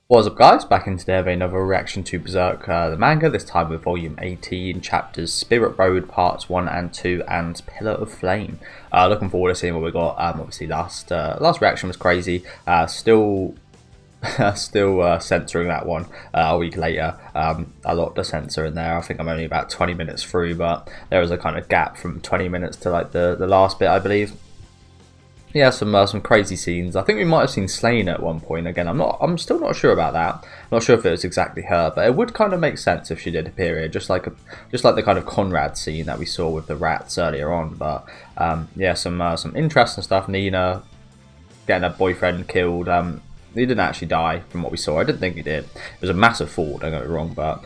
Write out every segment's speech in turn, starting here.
What's up guys, back in today with another reaction to Berserk the manga, this time with volume 18, chapters Spirit Road parts 1 and 2 and Pillar of Flame. Looking forward to seeing what we got. Obviously last reaction was crazy, still censoring that one a week later. A lot to censor in there. I think I'm only about 20 minutes through, but there was a kind of gap from 20 minutes to like the last bit, I believe. Yeah, some crazy scenes. I think we might have seen Slain at one point. Again, I'm still not sure about that. I'm not sure if it was exactly her, but it would kind of make sense if she did appear here, just like the kind of Conrad scene that we saw with the rats earlier on. But yeah, some interesting stuff. Nina getting her boyfriend killed. He didn't actually die from what we saw. I didn't think he did. It was a massive fall. Don't get me wrong, but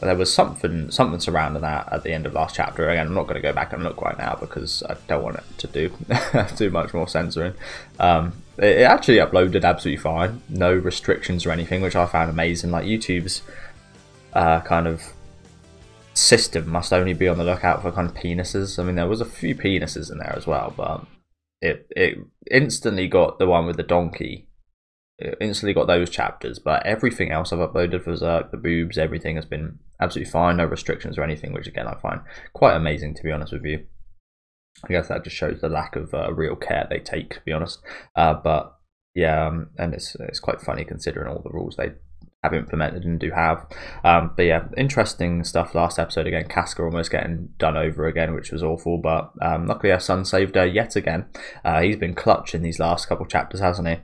there was something surrounding that at the end of last chapter. Again, I'm not going to go back and look right now because I don't want it to do too much more censoring. It actually uploaded absolutely fine, no restrictions or anything, which I found amazing. Like YouTube's kind of system must only be on the lookout for kind of penises. I mean, there was a few penises in there as well, but it instantly got the one with the donkey. It instantly got those chapters, but everything else I've uploaded for Berserk, the boobs, everything has been absolutely fine, no restrictions or anything, which again I find quite amazing, to be honest with you. I guess that just shows the lack of real care they take, to be honest. But yeah, and it's quite funny considering all the rules they have implemented and do have. But yeah, interesting stuff last episode. Again, Casca almost getting done over again, which was awful, but luckily our son saved her yet again. He's been clutch in these last couple chapters, hasn't he?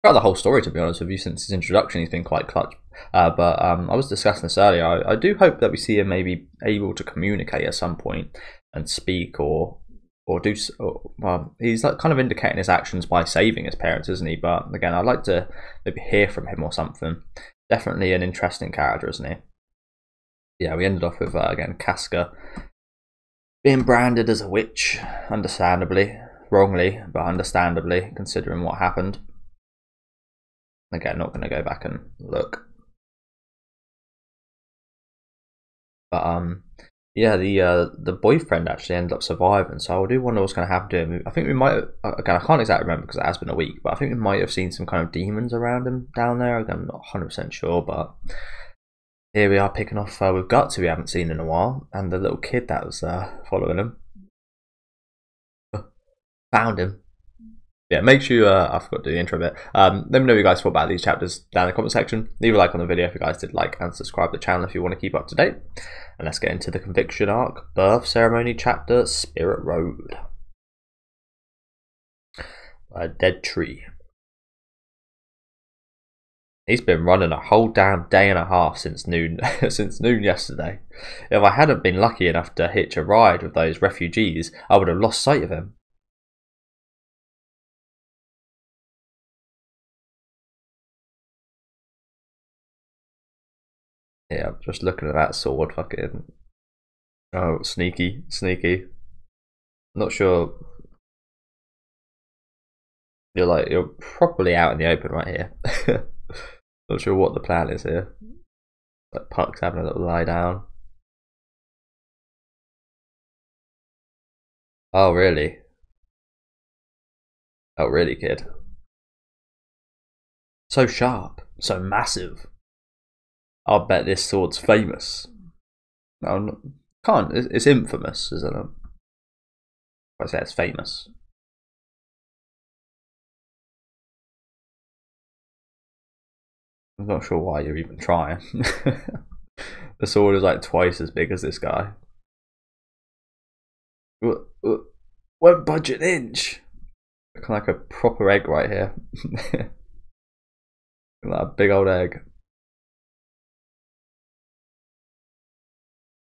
Throughout the whole story, to be honest with you, since his introduction he's been quite clutch. But I was discussing this earlier. I do hope that we see him maybe able to communicate at some point and speak or do. Well, he's like kind of indicating his actions by saving his parents, isn't he? But again, I'd like to maybe hear from him or something. Definitely an interesting character, isn't he? Yeah, we ended off with again Casca being branded as a witch, understandably, wrongly, but understandably considering what happened. Again, not going to go back and look, but yeah, the boyfriend actually ended up surviving, so I do wonder what's going to happen to him. I think we might have, again, I can't exactly remember because it has been a week, but I think we might have seen some kind of demons around him down there. Again, I'm not 100% sure, but here we are picking off with Guts, who we haven't seen in a while, and the little kid that was following him. Found him. Yeah, make sure I forgot to do the intro bit. Let me know what you guys thought about these chapters down in the comment section. Leave a like on the video if you guys did like, and subscribe to the channel if you want to keep up to date. And let's get into the conviction arc, birth ceremony chapter, Spirit Road. A dead tree. He's been running a whole damn day and a half since noon, since noon yesterday. If I hadn't been lucky enough to hitch a ride with those refugees, I would have lost sight of him. Yeah, I'm just looking at that sword, fucking. Oh, sneaky, sneaky. Not sure. You're properly out in the open right here. Not sure what the plan is here. Like Puck's having a little lie down. Oh, really? Oh, really, kid? So sharp, so massive. I'll bet this sword's famous. No, can't. It's infamous, isn't it? I say it's famous. I'm not sure why you're even trying. The sword is like twice as big as this guy. Won't budge an inch. Looking like a proper egg right here. Like a big old egg.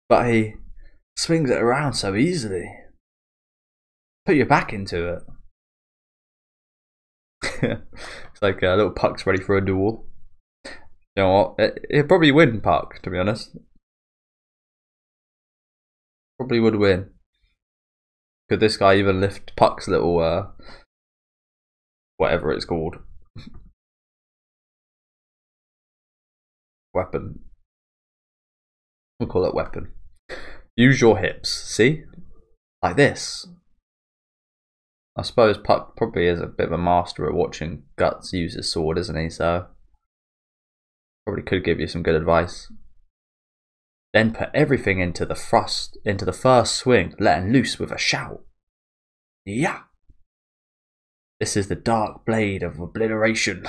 But he swings it around so easily. Put your back into it. It's like little Puck's ready for a duel. You know what? He'll probably win, Puck, to be honest. Probably would win. Could this guy even lift Puck's little, whatever it's called, weapon? We'll call it weapon. Use your hips, see? Like this. I suppose Puck probably is a bit of a master at watching Guts use his sword, isn't he? So Probably could give you some good advice. Then put everything into the first swing, letting loose with a shout. Yeah! This is the dark blade of obliteration.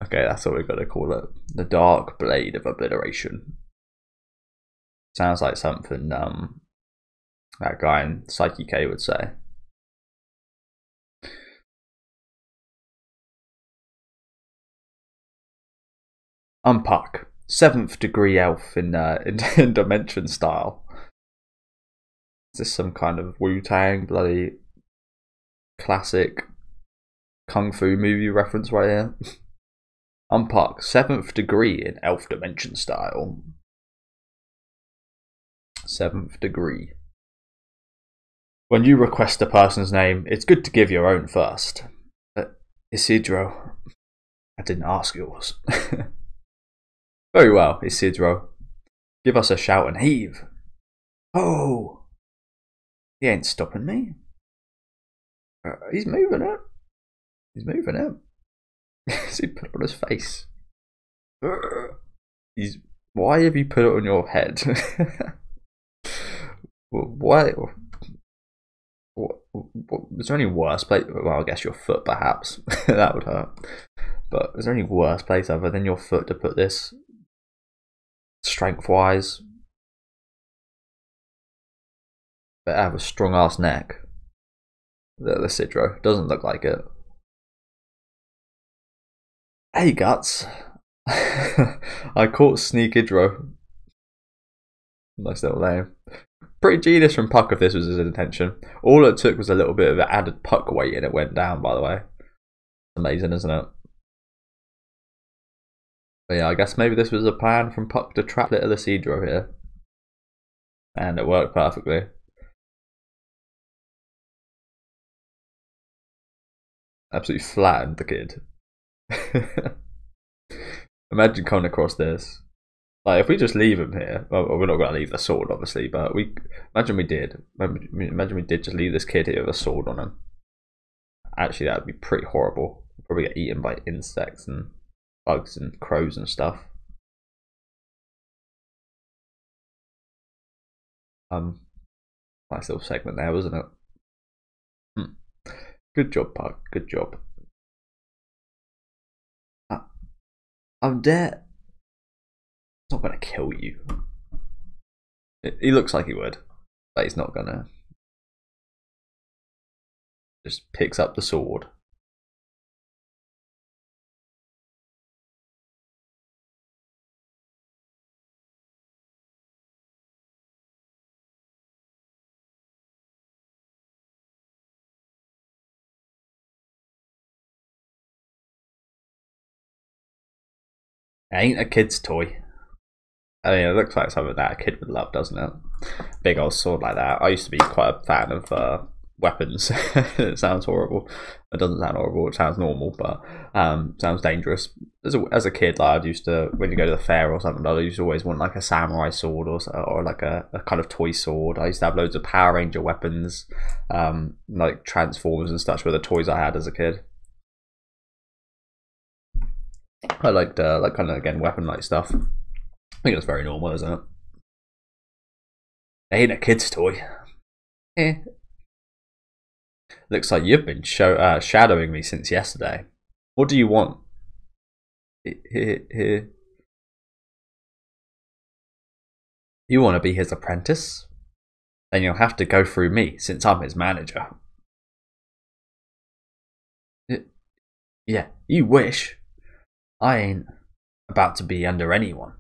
Okay, that's what we're gonna call it. The dark blade of obliteration. Sounds like something that guy in Psyche K would say. Unpuck. 7th degree elf in Dimension style. Is this some kind of Wu-Tang bloody classic kung fu movie reference right here? Unpuck. 7th degree in elf dimension style. 7th degree. When you request a person's name, it's good to give your own first. Isidro. I didn't ask yours. Very well, Isidro. Give us a shout and heave. Oh! He ain't stopping me. He's moving it. He's moving it. He put it on his face. Why have you put it on your head? Why? Is there any worse place? Well, I guess your foot, perhaps. That would hurt. But is there any worse place other than your foot to put this? Strength-wise, better have a strong-ass neck. The Isidro doesn't look like it. Hey, Guts. I caught Sneakidro. Nice little name. Pretty genius from Puck if this was his intention. All it took was a little bit of added Puck weight and it went down, by the way. Amazing, isn't it? But yeah, I guess maybe this was a plan from Puck to trap little Isidro here. And it worked perfectly. Absolutely flattened the kid. Imagine coming across this. Like, if we just leave him here, well, we're not going to leave the sword, obviously, but imagine we did. Imagine we did just leave this kid here with a sword on him. Actually, that would be pretty horrible. Probably get eaten by insects and bugs and crows and stuff. Nice little segment there, wasn't it? Good job, Puck. Good job. I'm dead. He's not gonna kill you. He looks like he would, but he's not gonna. Just picks up the sword. It ain't a kid's toy. I mean, it looks like something that a kid would love, doesn't it? Big old sword like that. I used to be quite a fan of weapons. It sounds horrible. It doesn't sound horrible. It sounds normal, but sounds dangerous. As a kid, like, I used to, when you go to the fair or something, I used to always want like a samurai sword or like a kind of toy sword. I used to have loads of Power Ranger weapons, like Transformers and such, were the toys I had as a kid. I liked like kind of, again, weapon-like stuff. I think it's very normal, isn't it? It ain't a kid's toy. Looks like you've been shadowing me since yesterday. What do you want? You want to be his apprentice? Then you'll have to go through me, since I'm his manager. Yeah, you wish. I ain't about to be under anyone.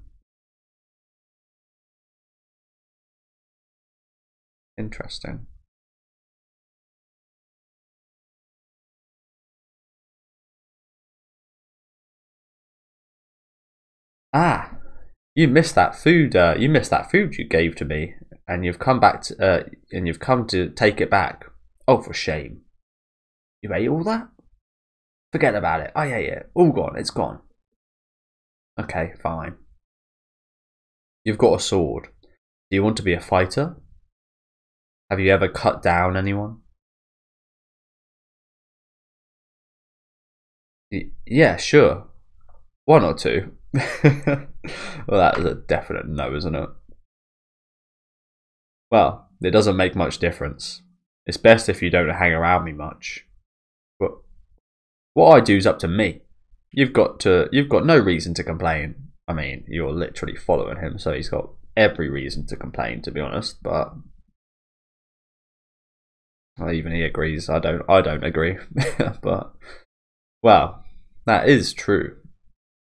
Interesting. Ah, you missed that food. You missed that food you gave to me, and you've come back to, and you've come to take it back. Oh, for shame! You ate all that? Forget about it. I ate it. All gone. It's gone. Okay, fine. You've got a sword. Do you want to be a fighter? Have you ever cut down anyone? Yeah, sure. 1 or 2. Well, that is a definite no, isn't it? Well, it doesn't make much difference. It's best if you don't hang around me much. But what I do is up to me. You've got no reason to complain. I mean, you're literally following him, so he's got every reason to complain, to be honest. But well, even he agrees. I don't agree. But well, that is true.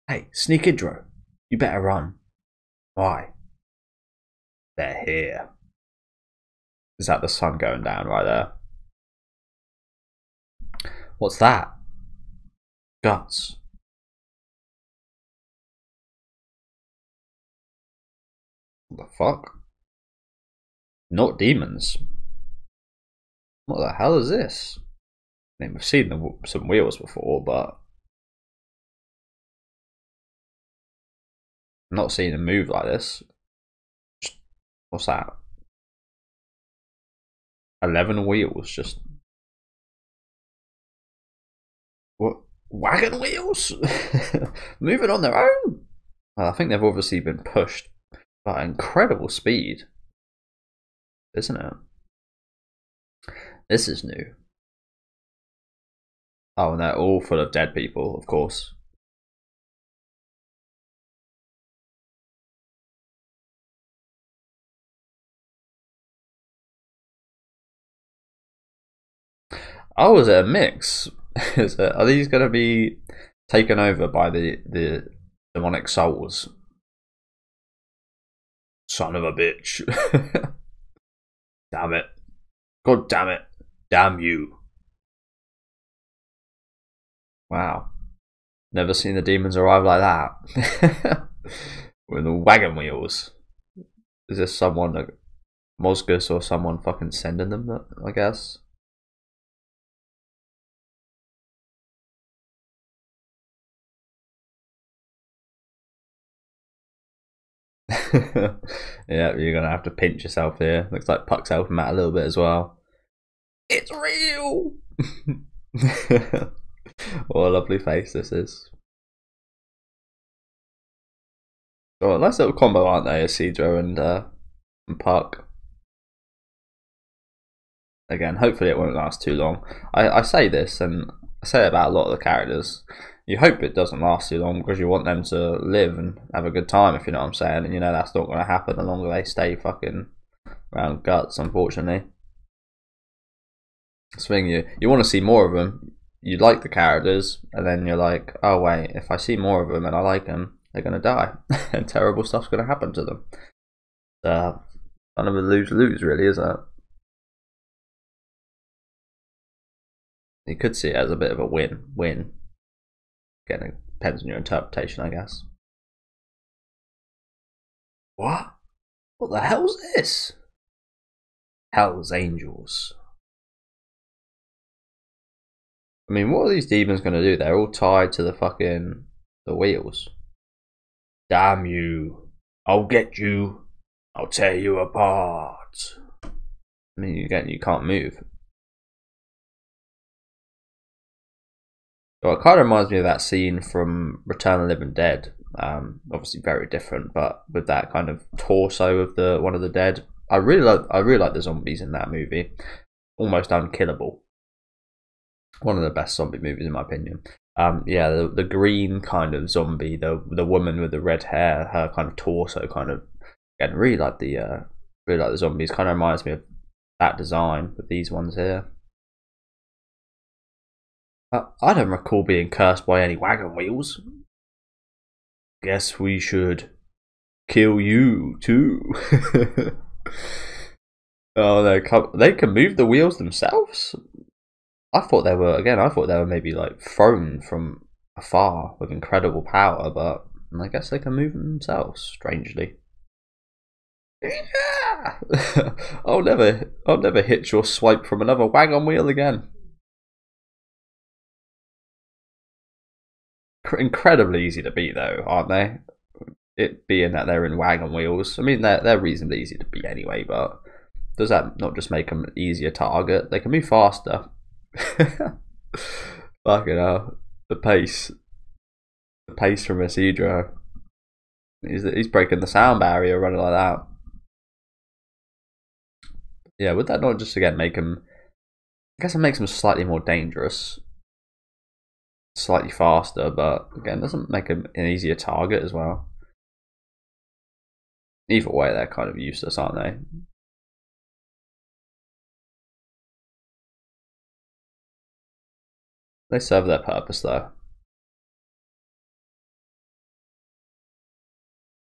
Hey, Isidro, you better run. Why? They're here. Is that the sun going down right there? What's that? Guts. What the fuck? Not demons. What the hell is this? I mean, we've seen some wheels before, but I'm not seeing them move like this. What's that? 11 wheels, just what? Wagon wheels moving on their own. Well, I think they've obviously been pushed by incredible speed, isn't it? This is new. Oh, and they're all full of dead people, of course. Oh, is it a mix? Are these going to be taken over by the demonic souls? Son of a bitch. Damn it. God damn it. Damn you. Wow. Never seen the demons arrive like that. With the wagon wheels. Is this someone, like Mosgus or someone fucking sending them, I guess? Yeah, you're gonna have to pinch yourself here. Looks like Puck's helping out a little bit as well. It's real. What a lovely face this is. Oh, a nice little combo, aren't they, Isidro and Puck? Again, hopefully it won't last too long. I say this, and I say it about a lot of the characters. You hope it doesn't last too long because you want them to live and have a good time, if you know what I'm saying. And you know that's not going to happen the longer they stay fucking around Guts, unfortunately. Swing you want to see more of them. You like the characters, and then you're like, oh wait, if I see more of them and I like them, they're going to die, and terrible stuff's going to happen to them. Kind of a lose-lose, really, isn't it? You could see it as a bit of a win. Again, it depends on your interpretation, I guess. What? What the hell's this? Hell's Angels. I mean, what are these demons going to do? They're all tied to the wheels. Damn you. I'll get you. I'll tear you apart. I mean, again, you can't move. Well, it kind of reminds me of that scene from Return of the Living Dead. Obviously very different, but with that kind of torso of one of the dead. I really like the zombies in that movie. Almost unkillable. One of the best zombie movies in my opinion. Yeah, the green kind of zombie, the woman with the red hair, her kind of torso, kind of. Again, really like the zombies. Kind of reminds me of that design with these ones here. I don't recall being cursed by any wagon wheels. Guess we should kill you too. Oh, they can move the wheels themselves. I thought they were maybe like thrown from afar with incredible power, but I guess they can move them themselves. Strangely. Yeah! I'll never hit your swipe from another wagon wheel again. Incredibly easy to beat though, aren't they? It being that they're in wagon wheels. I mean, they're reasonably easy to beat anyway, but does that not just make them an easier target? They can move faster. Fucking hell. The pace from Isidro. He's breaking the sound barrier running like that. Yeah, would that not just again make him? I guess it makes him slightly more dangerous, slightly faster, but again, doesn't make him an easier target as well. Either way, they're kind of useless, aren't they? They serve their purpose though.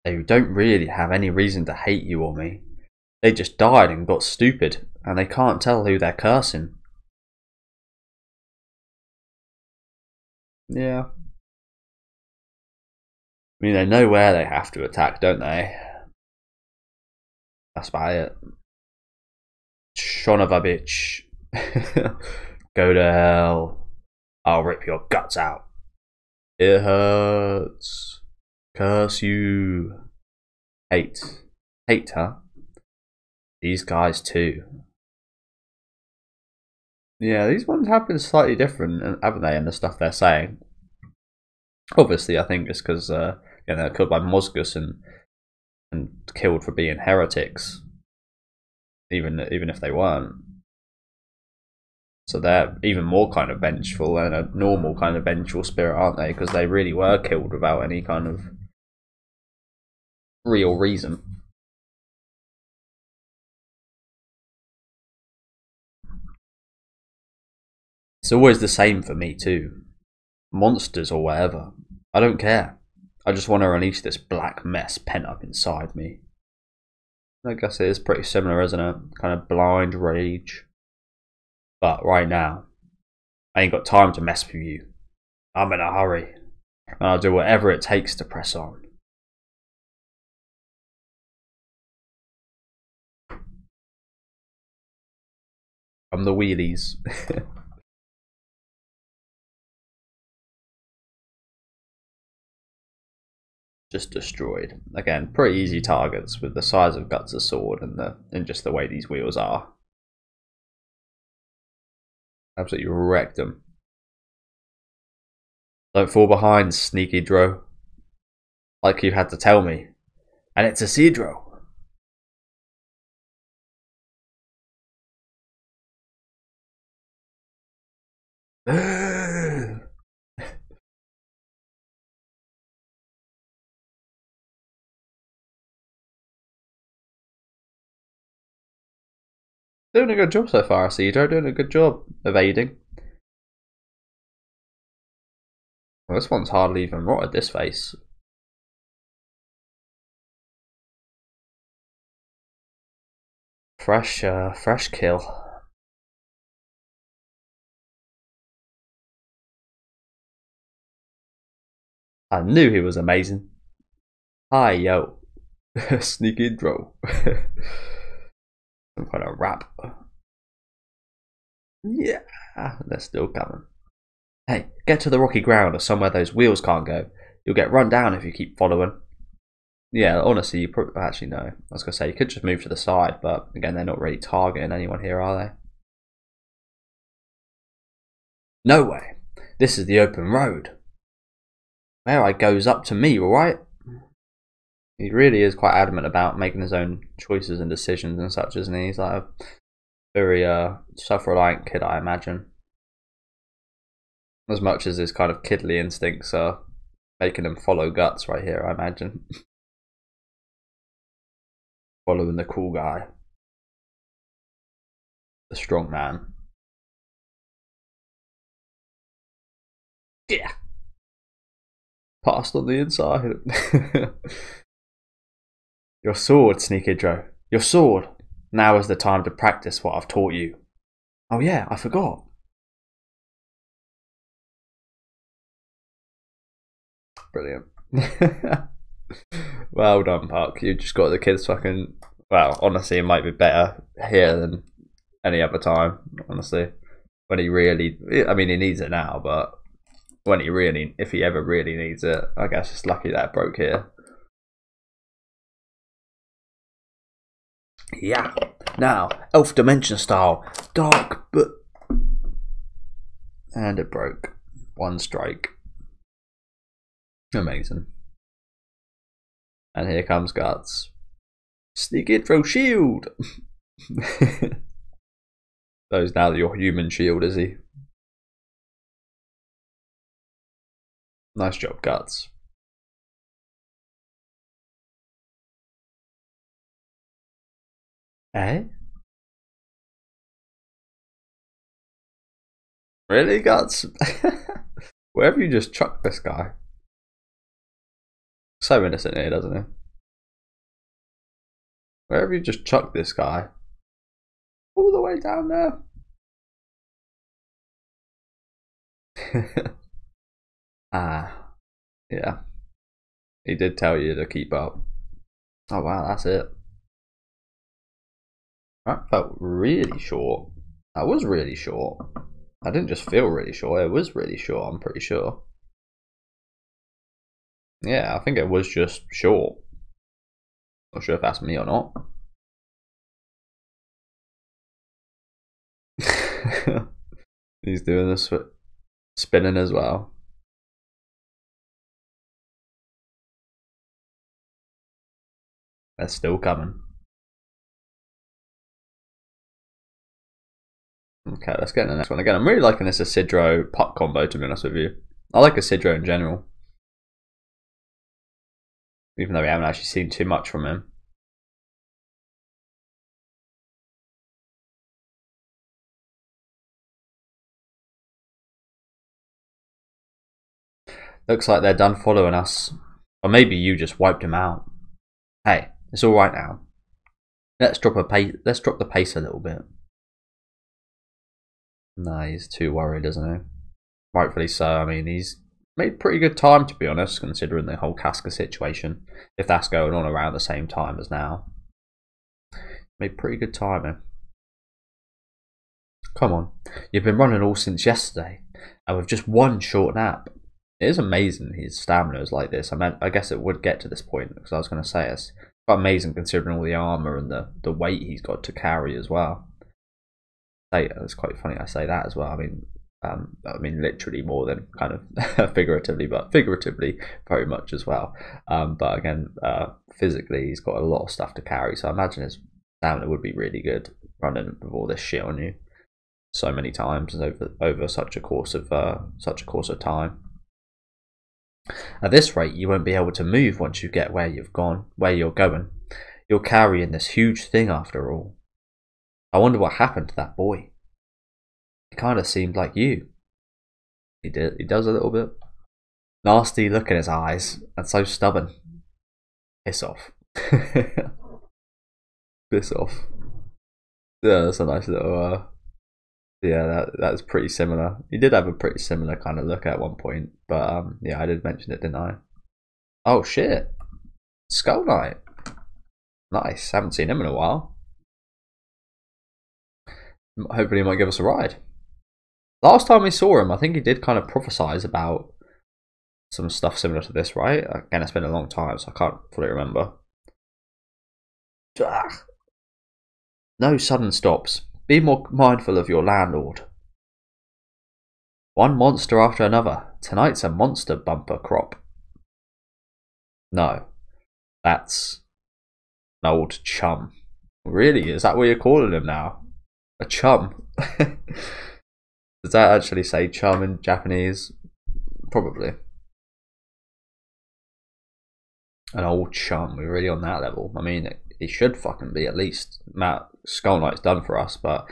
They don't really have any reason to hate you or me. They just died and got stupid, and they can't tell who they're cursing. Yeah. I mean, they know where they have to attack, don't they? That's about it. Son of a bitch. Go to hell. I'll rip your guts out. It hurts. Curse you. Hate. Hate, huh? These guys too. Yeah, these ones have been slightly different, haven't they, in the stuff they're saying? Obviously, I think it's because they're killed by Mosgus and killed for being heretics, even if they weren't. So they're even more kind of vengeful and a normal kind of vengeful spirit, aren't they? Because they really were killed without any kind of real reason. It's always the same for me too. Monsters or whatever. I don't care. I just want to release this black mess pent up inside me. I guess it is pretty similar, isn't it? Kind of blind rage. But right now, I ain't got time to mess with you. I'm in a hurry. And I'll do whatever it takes to press on. From the wheelies. Just destroyed. Again, pretty easy targets with the size of Guts' sword and just the way these wheels are. Absolutely wrecked them. Don't fall behind, sneaky Dro. Like you had to tell me. And it's Isidro. Doing a good job so far, Isidro. Doing a good job evading. Well, this one's hardly even rotted, this face. Fresh kill. I knew he was amazing. Hi, yo. Sneaky Dro. Some kind of rap. Yeah, they're still coming. Hey, get to the rocky ground or somewhere those wheels can't go. You'll get run down if you keep following. Yeah, honestly, you probably actually no. I was gonna say you could just move to the side, but again, they're not really targeting anyone here, are they? No way. This is the open road. Where I goes up to me, alright? He really is quite adamant about making his own choices and decisions and such, isn't he? He's like a very self-reliant kid, I imagine. As much as his kind of kidly instincts are making him follow Guts right here, I imagine. Following the cool guy. The strong man. Yeah. Passed on the inside. Your sword, Sneaky Dro. Your sword. Now is the time to practice what I've taught you. Oh yeah, I forgot. Brilliant. Well done, Puck. You just got the kids fucking... Well, honestly, it might be better here than any other time, honestly. When he really... I mean, he needs it now, but... When he really... If he ever really needs it, I guess it's lucky that it broke here. Yeah. Now, Elf Dimension style. Dark, but... And it broke. One strike. Amazing. And here comes Guts. Sneak it, throw shield! Those now your human shield, is he? Nice job, Guts. Eh? Really, Guts? Where have you just chucked this guy? So innocent here, doesn't he? Where have you just chucked this guy? All the way down there? Ah, yeah. He did tell you to keep up. Oh wow, that's it. That felt really short. That was really short. I didn't just feel really short, it was really short, I'm pretty sure. Yeah, I think it was just short. Not sure if that's me or not. He's doing this spinning as well. They're still coming. Okay, let's get in the next one. Again, I'm really liking this Isidro puck combo, to be honest with you. I like Isidro in general. Even though we haven't actually seen too much from him. Looks like they're done following us. Or maybe you just wiped him out. Hey, it's alright now. Let's drop the pace a little bit. Nah, he's too worried, isn't he? Rightfully so. I mean, he's made pretty good time, to be honest, considering the whole Casca situation. If that's going on around the same time as now. Made pretty good time, eh? Come on. You've been running all since yesterday. And with just one short nap. It is amazing his stamina is like this. I guess it would get to this point, because I was going to say it's quite amazing considering all the armor and the weight he's got to carry as well. It's quite funny I say that as well. I mean literally more than kind of figuratively, but figuratively very much as well. But again, physically he's got a lot of stuff to carry, so I imagine his stamina would be really good running with all this shit on you so many times over such a course of time. At this rate, you won't be able to move once you get where you're going. You're carrying this huge thing after all. I wonder what happened to that boy. He kind of seemed like you. He does a little bit. Nasty look in his eyes, and so stubborn. Piss off. Piss off. Yeah, that's a nice little yeah, that's pretty similar. He did have a pretty similar kind of look at one point, but yeah, I did mention it, didn't I? Oh shit, Skull Knight. Nice. Haven't seen him in a while. Hopefully, he might give us a ride. Last time we saw him, I think he did kind of prophesize about some stuff similar to this, right? Again, it's been a long time, so I can't fully remember. No sudden stops. Be more mindful of your landlord. One monster after another. Tonight's a monster bumper crop. No. That's an old chum. Really? Is that what you're calling him now? A chum? Does that actually say chum in Japanese? Probably. An old chum. We're really on that level. I mean, it should fucking be at least. Skull Knight's done for us, but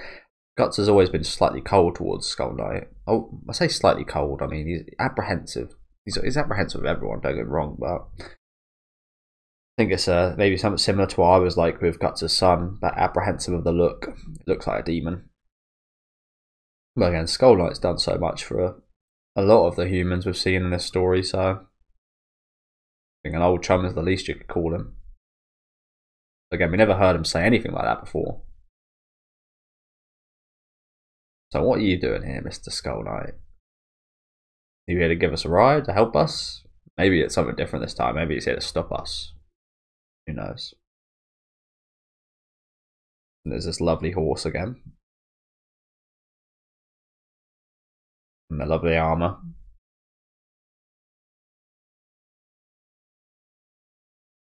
Guts has always been slightly cold towards Skull Knight. Oh, I say slightly cold. I mean, he's apprehensive. He's apprehensive of everyone, don't get me wrong, but I think it's maybe something similar to what I was like with Guts' son, but apprehensive of the look. Looks like a demon. But again, Skull Knight's done so much for a lot of the humans we've seen in this story, so I think an old chum is the least you could call him. Again, we never heard him say anything like that before. So what are you doing here, Mr. Skull Knight? Are you here to give us a ride, to help us? Maybe it's something different this time. Maybe it's here to stop us. Who knows? And there's this lovely horse again. And the lovely armour.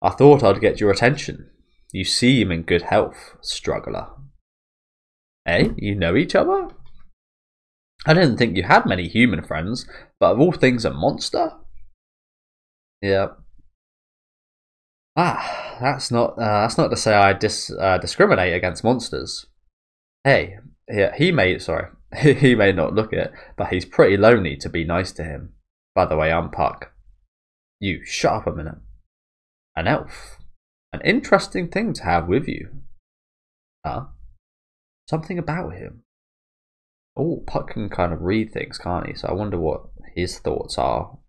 I thought I'd get your attention. You seem in good health, struggler. Eh? You know each other? I didn't think you had many human friends, but of all things a monster? Yeah. That's not to say I discriminate against monsters. Hey, he may not look it, but he's pretty lonely to be nice to him. By the way, I'm Puck. You, shut up a minute. An elf. An interesting thing to have with you. Huh? Something about him. Oh, Puck can kind of read things, can't he? So I wonder what his thoughts are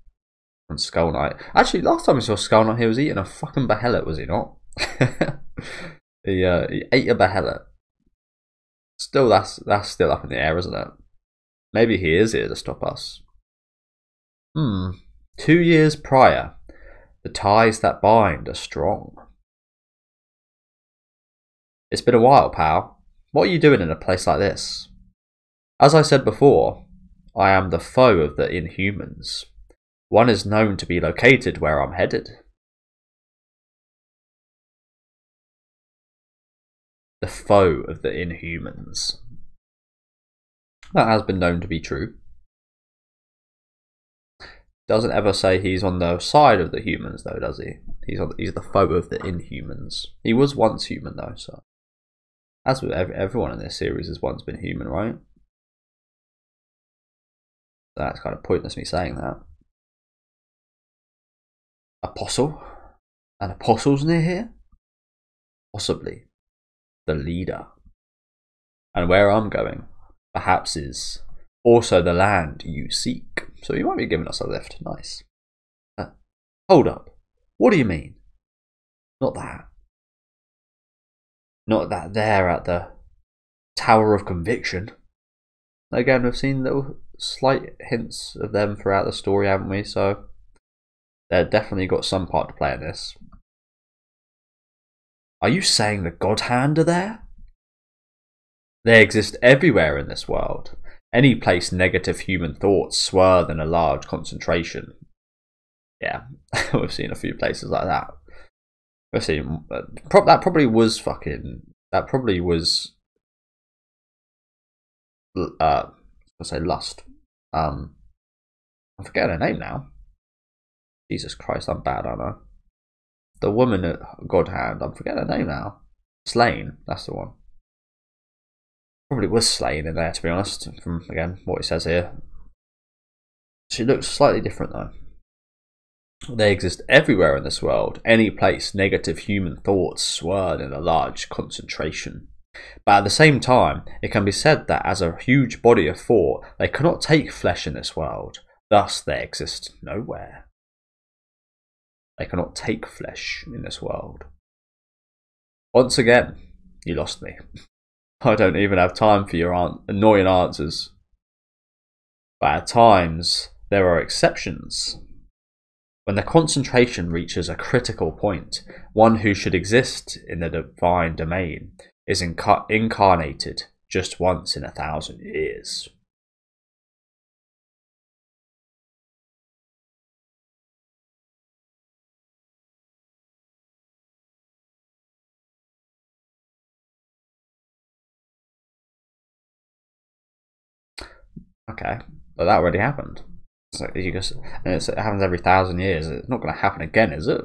on Skull Knight. Actually, last time we saw Skull Knight, he was eating a fucking behelit, was he not? he ate a behelit. Still, that's still up in the air, isn't it? Maybe he is here to stop us. 2 years prior, the ties that bind are strong. It's been a while, pal. What are you doing in a place like this? As I said before, I am the foe of the Inhumans. One is known to be located where I'm headed. The foe of the Inhumans. That has been known to be true. Doesn't ever say he's on the side of the humans, though, does he? He's the foe of the Inhumans. He was once human, though, so. As with everyone in this series has once been human, right? That's kind of pointless me saying that. Apostle? An apostle's near here? Possibly. The leader. And where I'm going, perhaps, is also the land you seek. So he might be giving us a lift. Nice. Hold up. What do you mean? Not that. Not that there at the Tower of Conviction. Again, we've seen little slight hints of them throughout the story, haven't we? So they've definitely got some part to play in this. Are you saying the God Hand are there? They exist everywhere in this world. Any place negative human thoughts swirl in a large concentration. Yeah, we've seen a few places like that. We've seen that probably was let's say lust. I'm forgetting her name now. Jesus Christ, I'm bad, aren't I? The woman at God Hand, I'm forgetting her name now. Slain, that's the one. Probably was Slain in there, to be honest, from, again, what it says here. She looks slightly different, though. They exist everywhere in this world, any place negative human thoughts swirl in a large concentration. But at the same time, it can be said that as a huge body of thought, they cannot take flesh in this world, thus they exist nowhere. They cannot take flesh in this world. Once again, you lost me. I don't even have time for your annoying answers. But at times, there are exceptions. When the concentration reaches a critical point, one who should exist in the divine domain is incarnated just once in 1,000 years. Okay, but that already happened. So you just, and it happens every 1,000 years. It's not going to happen again, is it?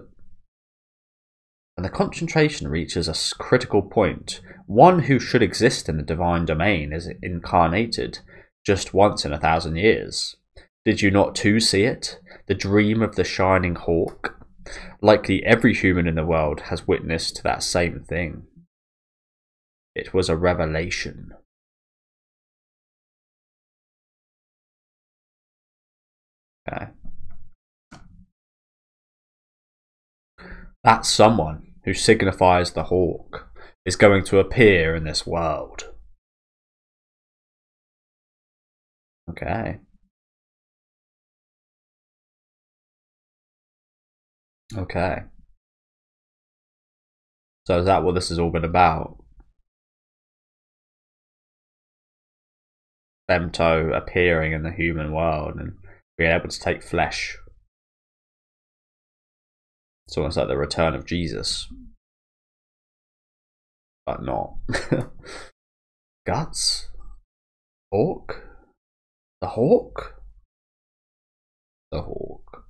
When the concentration reaches a critical point, one who should exist in the divine domain is incarnated just once in 1,000 years. Did you not too see it? The dream of the shining hawk? Likely every human in the world has witnessed that same thing. It was a revelation. Okay. That someone who signifies the hawk is going to appear in this world. Okay. Okay. So is that what this has all been about? Femto appearing in the human world and being able to take flesh. It's almost like the return of Jesus. But not. Guts? Hawk? The hawk? The hawk.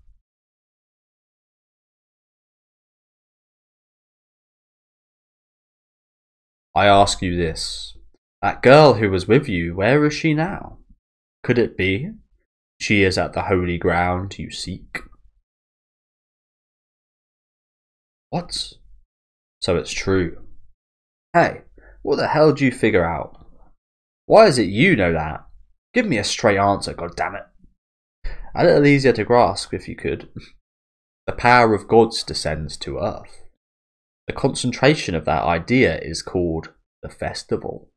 I ask you this. That girl who was with you, where is she now? Could it be she is at the holy ground you seek? What? So it's true. Hey, what the hell do you figure out? Why is it you know that? Give me a straight answer, goddammit. A little easier to grasp if you could. The power of gods descends to earth. The concentration of that idea is called the festival.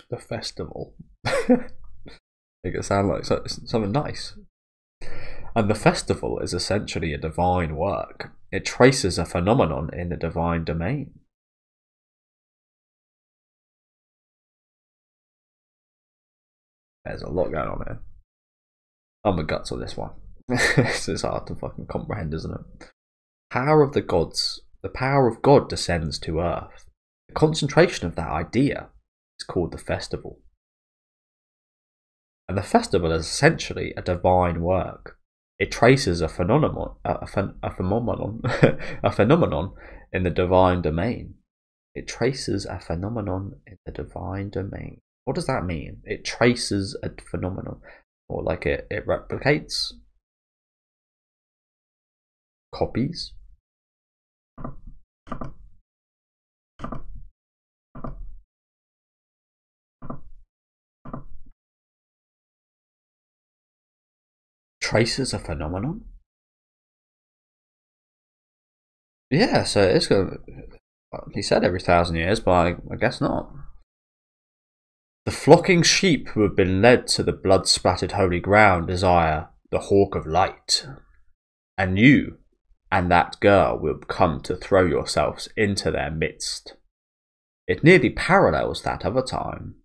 The festival. Make it sound like something nice. And the festival is essentially a divine work. It traces a phenomenon in the divine domain. There's a lot going on here. I'm the guts on this one. It's hard to fucking comprehend, isn't it? Power of the gods. The power of God descends to earth. The concentration of that idea is called the festival. And the festival is essentially a divine work. It traces a phenomenon, a phenomenon in the divine domain. It traces a phenomenon in the divine domain. What does that mean? It traces a phenomenon, or like it replicates, copies. Traces a phenomenon? Yeah, so it's going to, he said every 1,000 years, but I guess not. The flocking sheep who have been led to the blood-splattered holy ground desire the hawk of light. And you and that girl will come to throw yourselves into their midst. It nearly parallels that other time.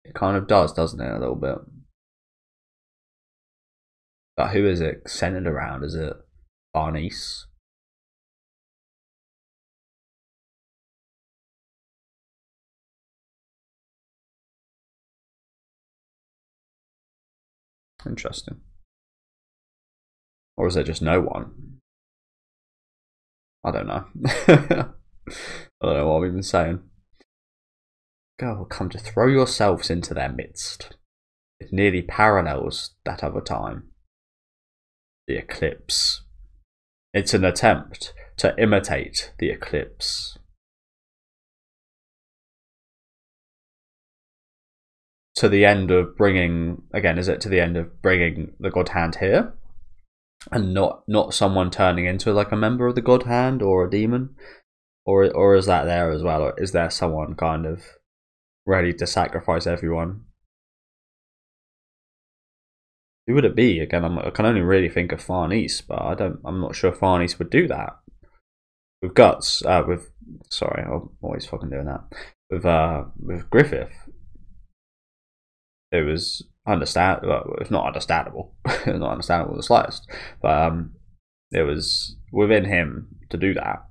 It kind of does, doesn't it, a little bit? But who is it centered around? Is it Farnese? Interesting. Or is it just no one? I don't know. I don't know what I'm even saying. Girl, come to throw yourselves into their midst. It nearly parallels that other time. The eclipse. It's an attempt to imitate the eclipse. To the end of bringing, again, is it to the end of bringing the God Hand here? And not someone turning into like a member of the God Hand or a demon? Or is that there as well? Or is there someone kind of ready to sacrifice everyone? Who would it be? Again, I can only really think of Farnese, but I'm not sure Farnese would do that. With Guts, sorry, I'm always fucking doing that. With Griffith, it was it's not understandable. It's not understandable in the slightest. But it was within him to do that.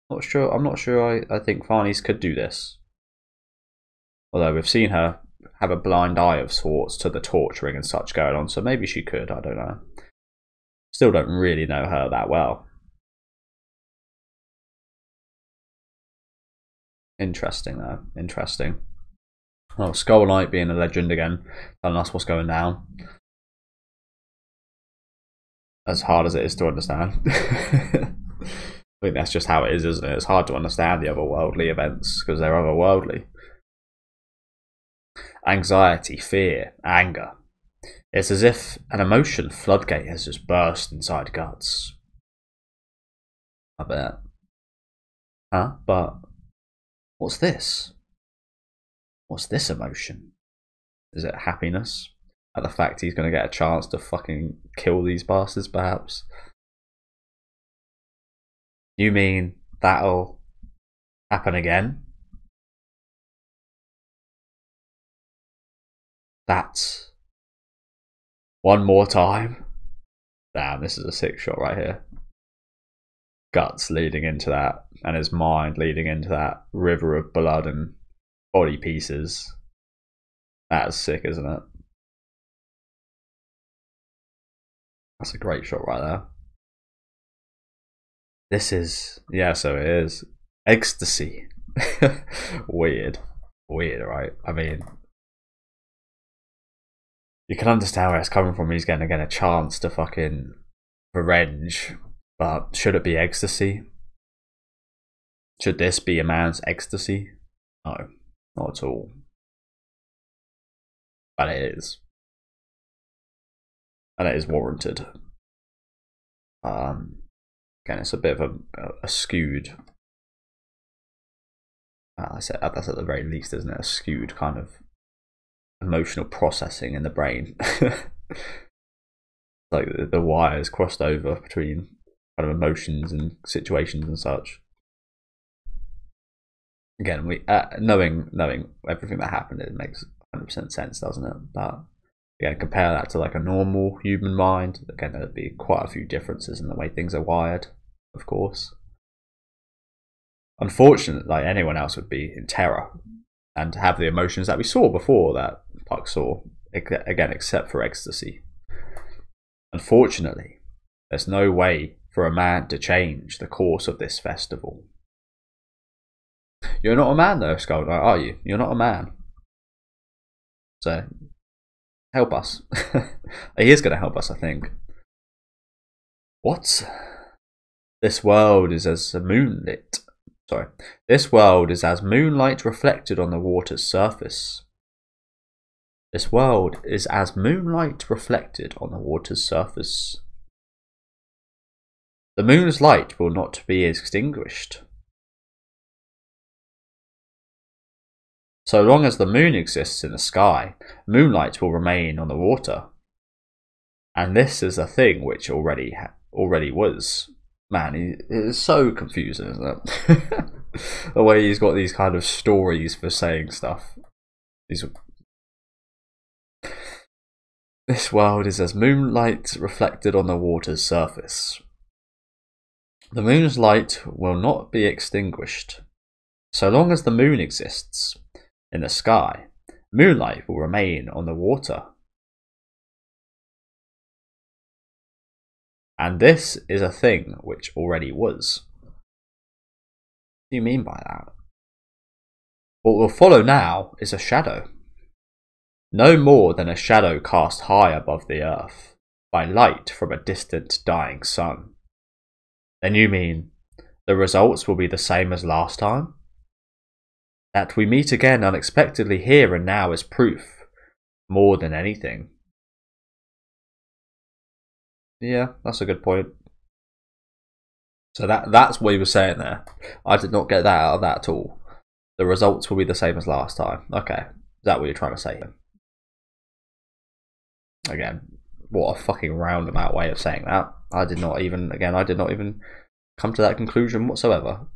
I'm not sure I think Farnese could do this. Although we've seen her have a blind eye of sorts to the torturing and such going on, so maybe she could, I don't know. Still don't really know her that well. Interesting though, interesting. Oh, Skull Knight being a legend again, telling us what's going down. As hard as it is to understand. I think that's just how it is, isn't it? It's hard to understand the otherworldly events because they're otherworldly. Anxiety, fear, anger. It's as if an emotion floodgate has just burst inside Guts. I bet. Huh? But what's this? What's this emotion? Is it happiness at the fact he's going to get a chance to fucking kill these bastards, perhaps? You mean that'll happen again? That's one more time. Damn, this is a sick shot right here. Guts leading into that, and his mind leading into that river of blood and body pieces. That is sick, isn't it? That's a great shot right there. This is, yeah, so it is. Ecstasy. Weird. Weird, right? I mean, you can understand where it's coming from. He's getting again a chance to fucking revenge. But should it be ecstasy? Should this be a man's ecstasy? No, not at all. But it is. And it is warranted. Again, it's a bit of a skewed. That's at the very least, isn't it? A skewed kind of emotional processing in the brain. Like the wires crossed over between kind of emotions and situations and such. Again, we knowing everything that happened, it makes 100% sense, doesn't it? But again, compare that to like a normal human mind. Again, there'd be quite a few differences in the way things are wired, of course. Unfortunately, like anyone else would be in terror and have the emotions that we saw before that Puck saw, again, except for ecstasy. Unfortunately, there's no way for a man to change the course of this festival. You're not a man though, Skull Knight, are you? You're not a man. So, help us. He is going to help us, I think. What? This world is as moonlit. Sorry. This world is as moonlight reflected on the water's surface. This world is as moonlight reflected on the water's surface. The moon's light will not be extinguished. So long as the moon exists in the sky, moonlight will remain on the water. And this is a thing which already was. Man, it is so confusing, isn't it? The way he's got these kind of stories for saying stuff. This world is as moonlight reflected on the water's surface. The moon's light will not be extinguished. So long as the moon exists in the sky, moonlight will remain on the water. And this is a thing which already was. What do you mean by that? What will follow now is a shadow. No more than a shadow cast high above the earth by light from a distant dying sun. Then you mean the results will be the same as last time? That we meet again unexpectedly here and now is proof, more than anything. Yeah, that's a good point. So that's what he was saying there. I did not get that out of that at all. The results will be the same as last time. Okay, is that what you're trying to say? Again, what a fucking roundabout way of saying that. I did not even come to that conclusion whatsoever.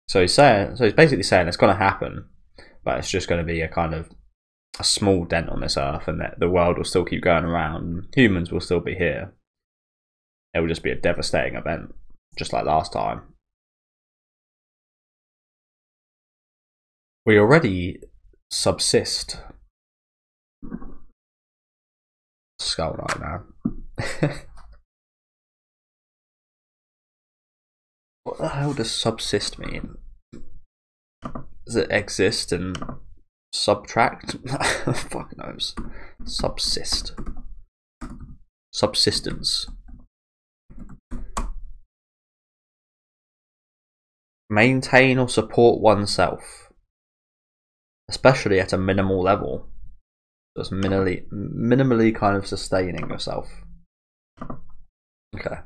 So he's basically saying it's going to happen, but it's just going to be a kind of a small dent on this earth, and that the world will still keep going around. Humans will still be here. It will just be a devastating event, just like last time. We already subsist. Skull Knight, man. What the hell does subsist mean? Does it exist and subtract? Fuck knows. Subsist. Subsistence. Maintain or support oneself, especially at a minimal level. Just minimally kind of sustaining yourself. Okay.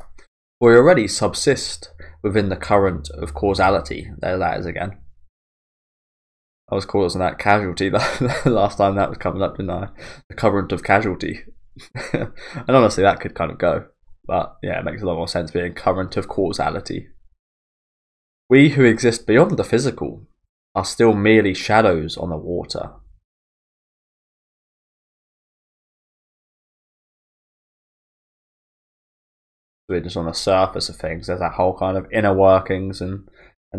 We already subsist within the current of causality. There that is again. I was causing that casualty last time that was coming up, didn't I? The current of casualty. And honestly, that could kind of go. But yeah, it makes a lot more sense being current of causality. We who exist beyond the physical are still merely shadows on the water. We're just on the surface of things. There's that whole kind of inner workings and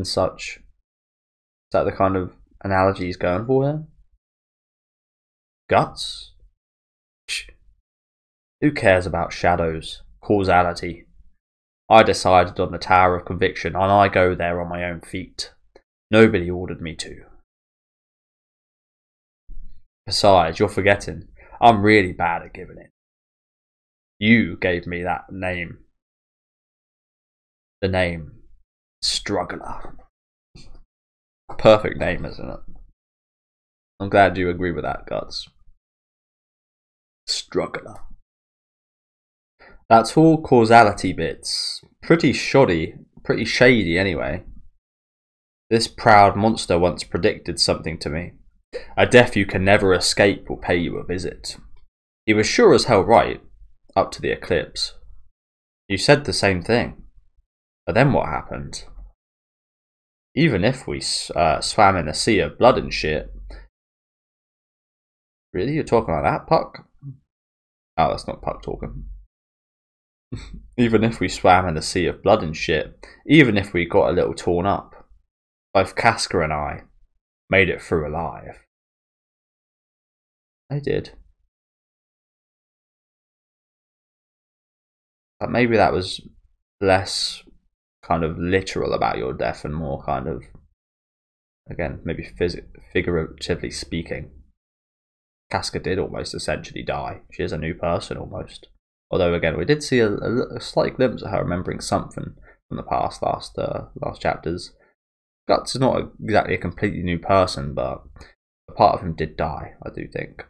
such. Is that the kind of analogy he's going for there? Guts? Who cares about shadows? Causality. I decided on the Tower of Conviction, and I go there on my own feet. Nobody ordered me to. Besides, you're forgetting, I'm really bad at giving it. You gave me that name. The name Struggler. Perfect name, isn't it? I'm glad you agree with that, Guts. Struggler. That's all causality bits. Pretty shoddy, pretty shady anyway. This proud monster once predicted something to me. A death you can never escape will pay you a visit. He was sure as hell right, up to the eclipse. You said the same thing. But then what happened? Even if we swam in a sea of blood and shit. Really? You're talking like that, Puck? Oh, that's not Puck talking. Even if we swam in a sea of blood and shit, even if we got a little torn up, both Casca and I made it through alive. They did. But maybe that was less kind of literal about your death and more kind of, again, maybe figuratively speaking. Casca did almost essentially die. She is a new person almost. Although again, we did see a slight glimpse of her remembering something from the past last chapters. Guts is not exactly a completely new person, but a part of him did die, I do think.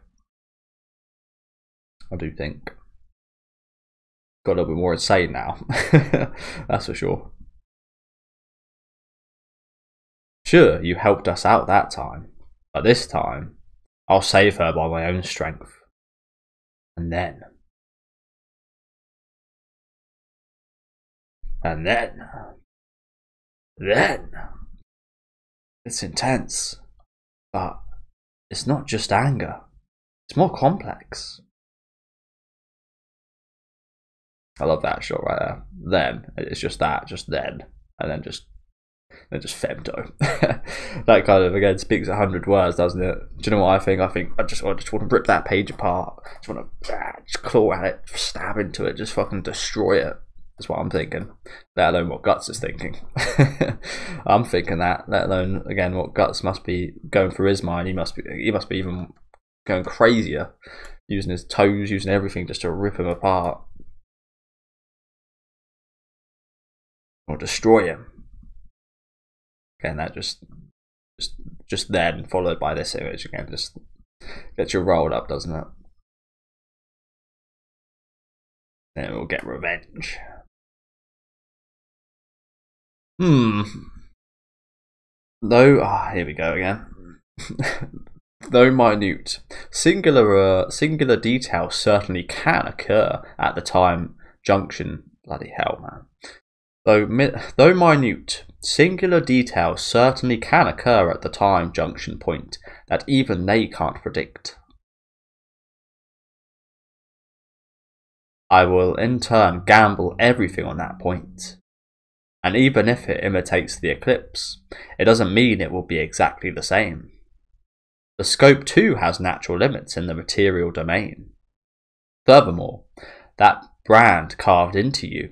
Got a little bit more insane now. That's for sure. Sure, you helped us out that time, but this time, I'll save her by my own strength. And then... It's intense, but it's not just anger. It's more complex. I love that shot right there. Then, it's just that, just then, and then just femto. That kind of, again, speaks 100 words, doesn't it? Do you know what I think? I think I just want to rip that page apart. I just want to just claw at it, stab into it, just fucking destroy it. That's what I'm thinking. Let alone what Guts is thinking. I'm thinking that. Let alone, again, what Guts must be going through his mind. He must be even going crazier, using his toes, using everything just to rip him apart or destroy him. Again, that just then followed by this image again, just gets you rolled up, doesn't it? Then we'll get revenge. Though, here we go again. Though minute, singular details certainly can occur at the time junction. Bloody hell, man. Though minute, singular details certainly can occur at the time junction point that even they can't predict. I will in turn gamble everything on that point. And even if it imitates the eclipse, it doesn't mean it will be exactly the same. The scope too has natural limits in the material domain. Furthermore, that brand carved into you,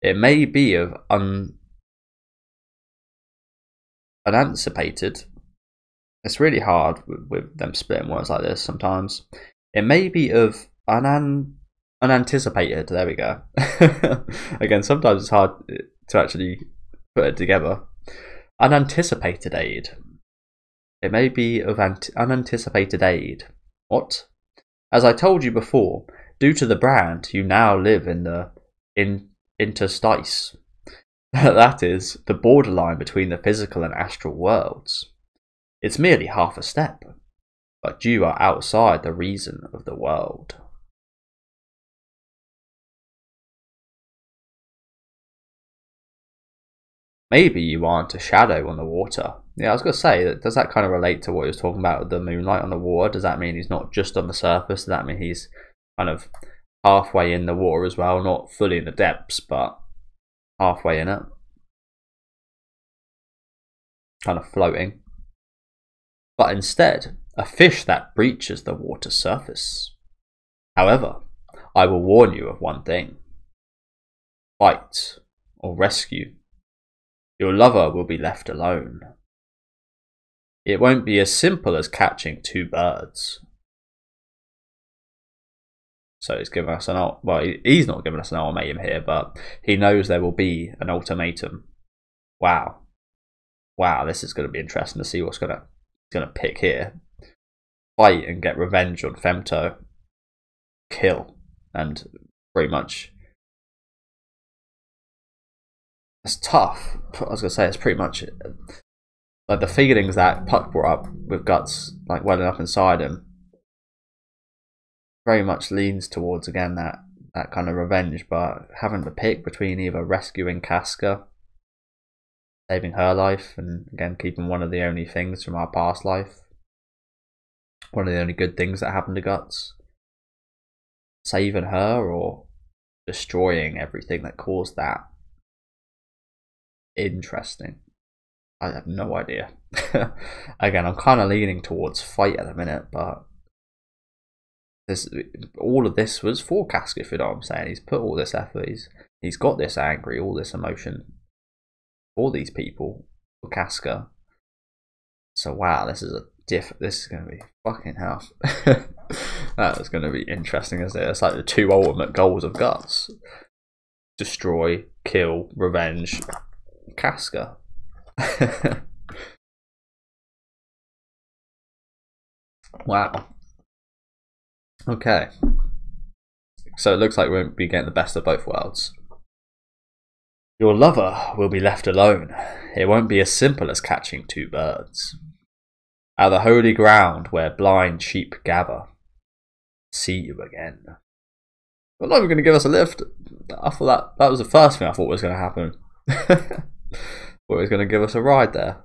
it may be of unanticipated. It's really hard with them splitting words like this sometimes. It may be of unanticipated. There we go. Again, sometimes it's hard to actually put it together. Unanticipated aid. It may be of unanticipated aid. What? As I told you before, due to the brand, you now live in the interstice. That is, the borderline between the physical and astral worlds. It's merely half a step, but you are outside the reason of the world. Maybe you aren't a shadow on the water. Yeah, I was going to say, does that kind of relate to what he was talking about with the moonlight on the water? Does that mean he's not just on the surface? Does that mean he's kind of halfway in the water as well? Not fully in the depths, but halfway in it. Kind of floating. But instead, a fish that breaches the water's surface. However, I will warn you of one thing. Fight or rescue. Your lover will be left alone. It won't be as simple as catching two birds. So he's giving us an well, he's not giving us an ultimatum here, but he knows there will be an ultimatum. Wow. Wow, this is going to be interesting to see what's going to pick here. Fight and get revenge on Femto. Kill. And pretty much... It's tough. I was going to say, it's pretty much... Like the feelings that Puck brought up with Guts, like welling up inside him, very much leans towards, again, that kind of revenge, but having to pick between either rescuing Casca, saving her life, and again keeping one of the only things from our past life, one of the only good things that happened to Guts, saving her or destroying everything that caused that. Interesting. I have no idea. Again, I'm kind of leaning towards fight at the minute, but all of this was for Casca, if you know what I'm saying. He's put all this effort, he's got this angry, all this emotion for these people, for Casca. So wow, this is going to be fucking hell. That is going to be interesting, isn't it? It's like the two ultimate goals of Guts: destroy, kill, revenge, Casca. Wow. Okay. So it looks like we'll be getting the best of both worlds. Your lover will be left alone. It won't be as simple as catching two birds. At the holy ground where blind sheep gather. See you again. They're not even going to give us a lift. I thought that was the first thing I thought was going to happen. Thought he was going to give us a ride there.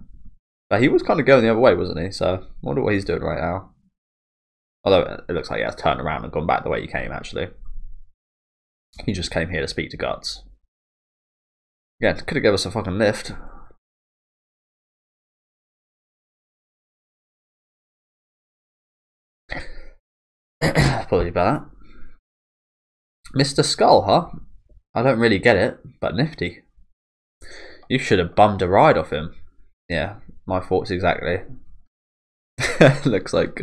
But he was kind of going the other way, wasn't he? So I wonder what he's doing right now. Although it looks like he has turned around and gone back the way he came, actually. He just came here to speak to Guts. Again, could have given us a fucking lift. Apologies about that. Mr. Skull, huh? I don't really get it, but nifty. You should have bummed a ride off him. Yeah, my thoughts exactly. Looks like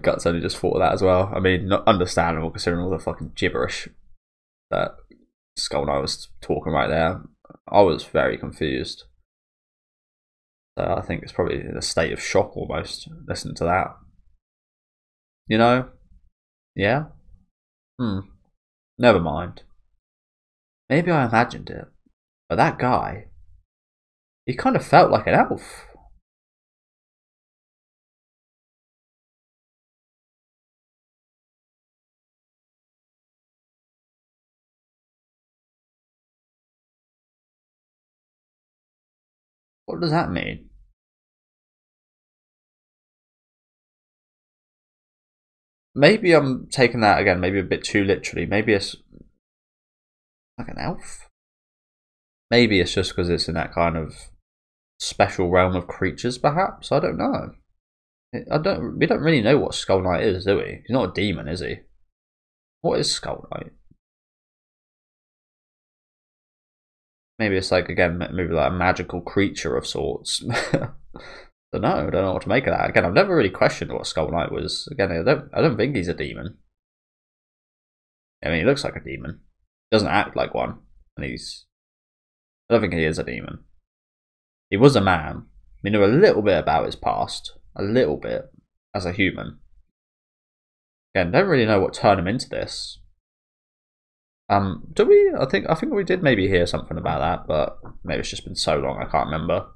Guts only just thought of that as well. I mean, not understandable considering all the fucking gibberish that Skull and I was talking right there. I was very confused. So I think it's probably in a state of shock almost, listening to that. You know? Yeah? Never mind. Maybe I imagined it. But that guy, he kind of felt like an elf. What does that mean? Maybe I'm taking that again, maybe a bit too literally. Maybe it's like an elf. Maybe it's just because it's in that kind of special realm of creatures, perhaps. I don't know. We don't really know what Skull Knight is, do we? He's not a demon, is he? What is Skull Knight? Maybe it's like, again, maybe like a magical creature of sorts. I don't know what to make of that. Again, I've never really questioned what Skull Knight was. Again, I don't think he's a demon. I mean, he looks like a demon. He doesn't act like one. And I don't think he is a demon. He was a man. We know a little bit about his past. A little bit. As a human. Again, don't really know what turned him into this. Do we? I think we did maybe hear something about that, but maybe it's just been so long I can't remember.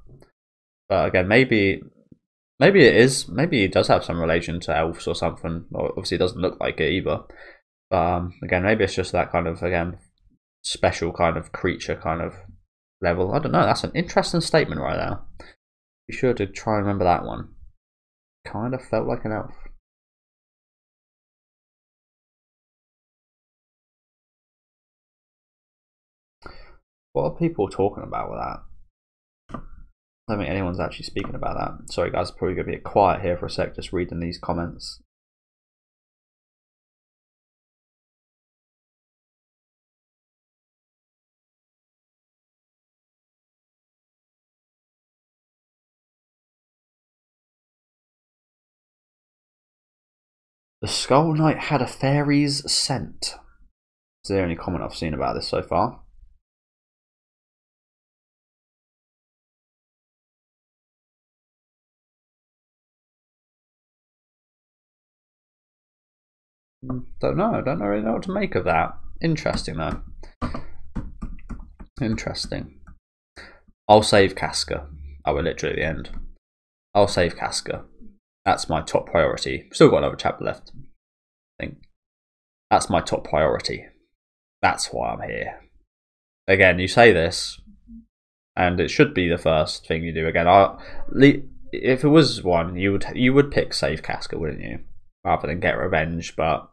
But again, maybe it is. Maybe he does have some relation to elves or something. Or obviously, it doesn't look like it either. But again, maybe it's just that kind of, again, special kind of creature kind of level. I don't know. That's an interesting statement right now. Be sure to try and remember that one. Kind of felt like an elf. What are people talking about with that? I don't think anyone's actually speaking about that. Sorry guys, probably going to be quiet here for a sec, just reading these comments. The Skull Knight had a fairy's scent. It's the only comment I've seen about this so far. Don't know. I don't really know what to make of that. Interesting though. Interesting. I'll save Casca. I will literally at the end. I'll save Casca. That's my top priority. Still got another chapter left. I think. That's my top priority. That's why I'm here. Again, you say this, and it should be the first thing you do. Again, if it was one, you would pick save Casca, wouldn't you? Rather than get revenge. But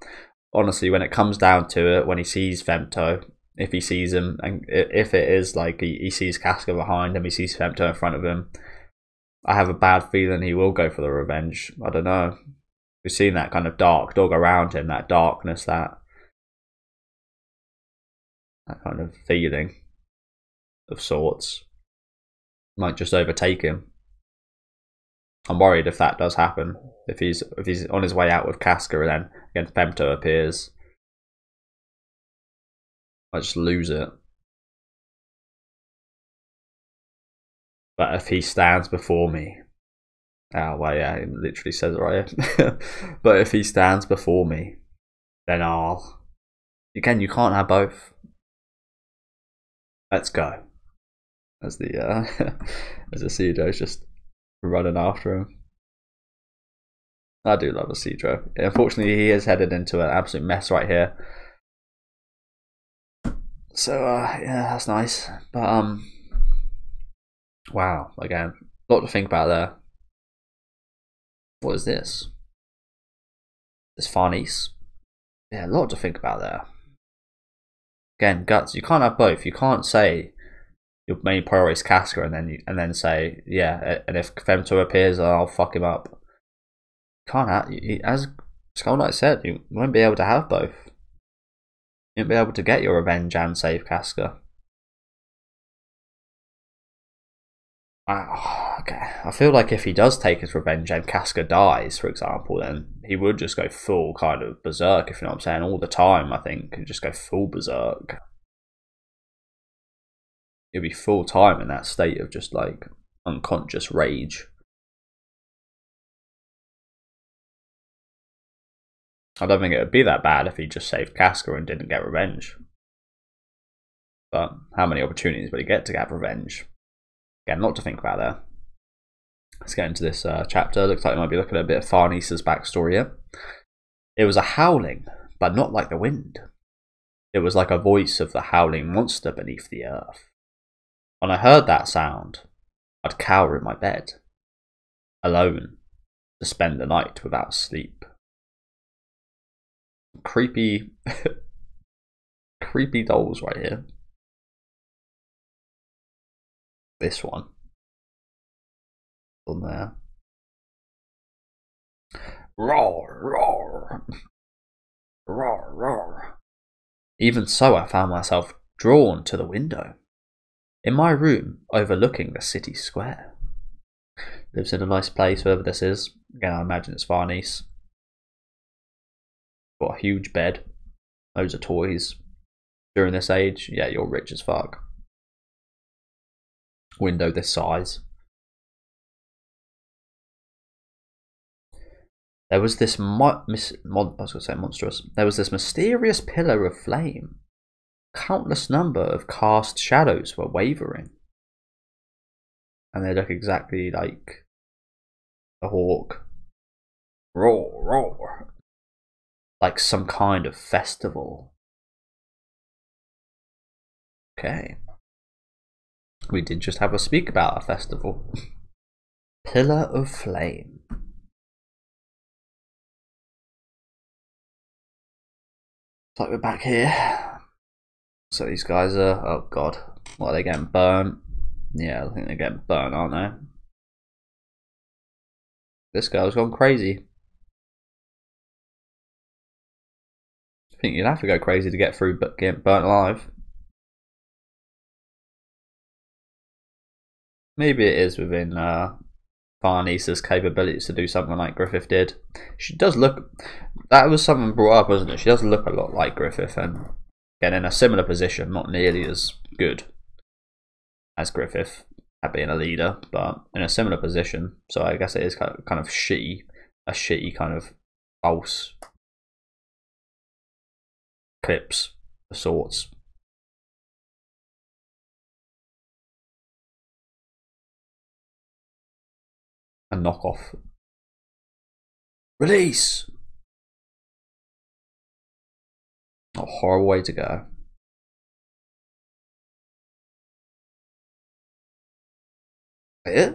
honestly, when it comes down to it, when he sees Femto, if he sees him, and if it is like he sees Casca behind him, he sees Femto in front of him, I have a bad feeling he will go for the revenge. I don't know. We've seen that kind of dark dog around him, that darkness, that kind of feeling of sorts might just overtake him. I'm worried if that does happen. If he's on his way out with Casca and then again Femto appears, I just lose it. But if he stands before me, oh well, yeah, it literally says it right here. But if he stands before me, then I'll. Again, you can't have both. Let's go. As the as Isidro's just running after him. I do love Isidro. Unfortunately, he is headed into an absolute mess right here. So yeah, that's nice. But wow, again, a lot to think about there. What is this? This Farnese. Yeah, a lot to think about there. Again, guts. You can't have both. You can't say your main priority is Casca and then say yeah. And if Femto appears, I'll fuck him up. You can't have. As Skull Knight said, you won't be able to have both. You won't be able to get your revenge and save Casca. Okay. I feel like if he does take his revenge and Casca dies, for example, then he would just go full kind of berserk, if you know what I'm saying, all the time. I think he'd just go full berserk. He'd be full time in that state of just like unconscious rage. I don't think it would be that bad if he just saved Casca and didn't get revenge. But how many opportunities would he get to get revenge? Again, a lot to think about there. Let's get into this chapter. Looks like we might be looking at a bit of Farnese's backstory here. It was a howling, but not like the wind. It was like a voice of the howling monster beneath the earth. When I heard that sound, I'd cower in my bed, alone, to spend the night without sleep. Creepy, creepy dolls right here. This one on there. Roar, roar, roar, roar. Even so, I found myself drawn to the window in my room overlooking the city square. Lives in a nice place, wherever this is. Again, I imagine it's Farnese. Got a huge bed, loads of toys. During this age, yeah, you're rich as fuck. Window this size. There was this monstrous. There was this mysterious pillar of flame. Countless number of cast shadows were wavering, and they look exactly like a hawk. Roar, roar, like some kind of festival. Okay. We did just have a speak about a festival. Pillar of Flame. It's like we're back here. So these guys are, oh god, what are they getting burnt? Yeah, I think they're getting burnt, aren't they? This girl's gone crazy. I think you'd have to go crazy to get through but get burnt alive. Maybe it is within Farnese's capabilities to do something like Griffith did. She does look, that was something brought up, wasn't it? She does look a lot like Griffith, and again in a similar position, not nearly as good as Griffith at being a leader, but in a similar position. So I guess it is kind of shitty, a shitty kind of false eclipse of sorts. A knockoff. Release! A horrible way to go. Yeah?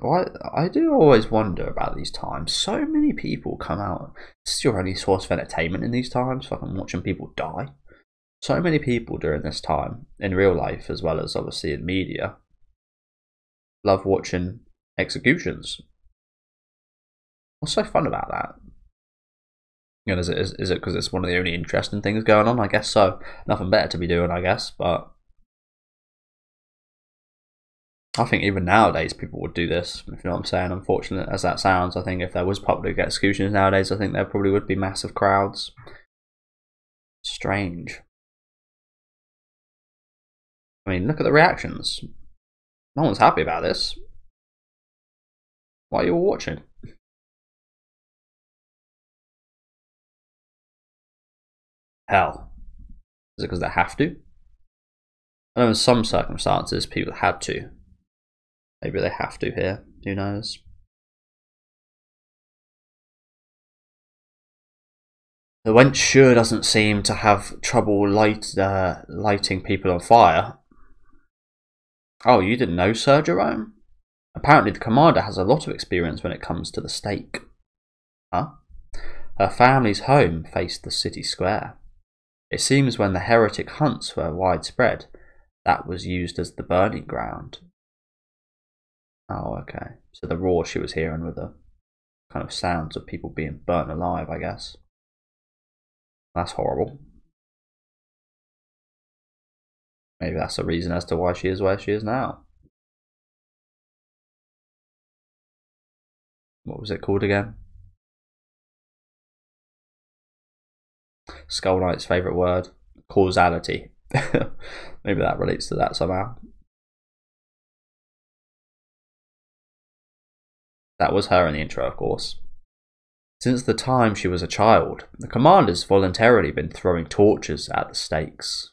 I do always wonder about these times. So many people come out. This is your only source of entertainment in these times. Fucking watching people die. So many people during this time, in real life as well as obviously in media, love watching executions. What's so fun about that? You know, is it because it's one of the only interesting things going on? I guess so. Nothing better to be doing, I guess. But I think even nowadays people would do this, if you know what I'm saying. Unfortunate as that sounds, I think if there was public executions nowadays, I think there probably would be massive crowds. Strange. I mean, look at the reactions. No one's happy about this. Why are you all watching? Hell. Is it because they have to? I know in some circumstances people had to. Maybe they have to here. Who knows? The wench sure doesn't seem to have trouble lighting people on fire. Oh, you didn't know, Sir Jerome? Apparently the commander has a lot of experience when it comes to the stake. Huh? Her family's home faced the city square. It seems when the heretic hunts were widespread, that was used as the burning ground. Oh, okay. So the roar she was hearing were the kind of sounds of people being burnt alive, I guess. That's horrible. Maybe that's the reason as to why she is where she is now. What was it called again? Skull Knight's favourite word. Causality. Maybe that relates to that somehow. That was her in the intro, of course. Since the time she was a child, the commander's voluntarily been throwing torches at the stakes.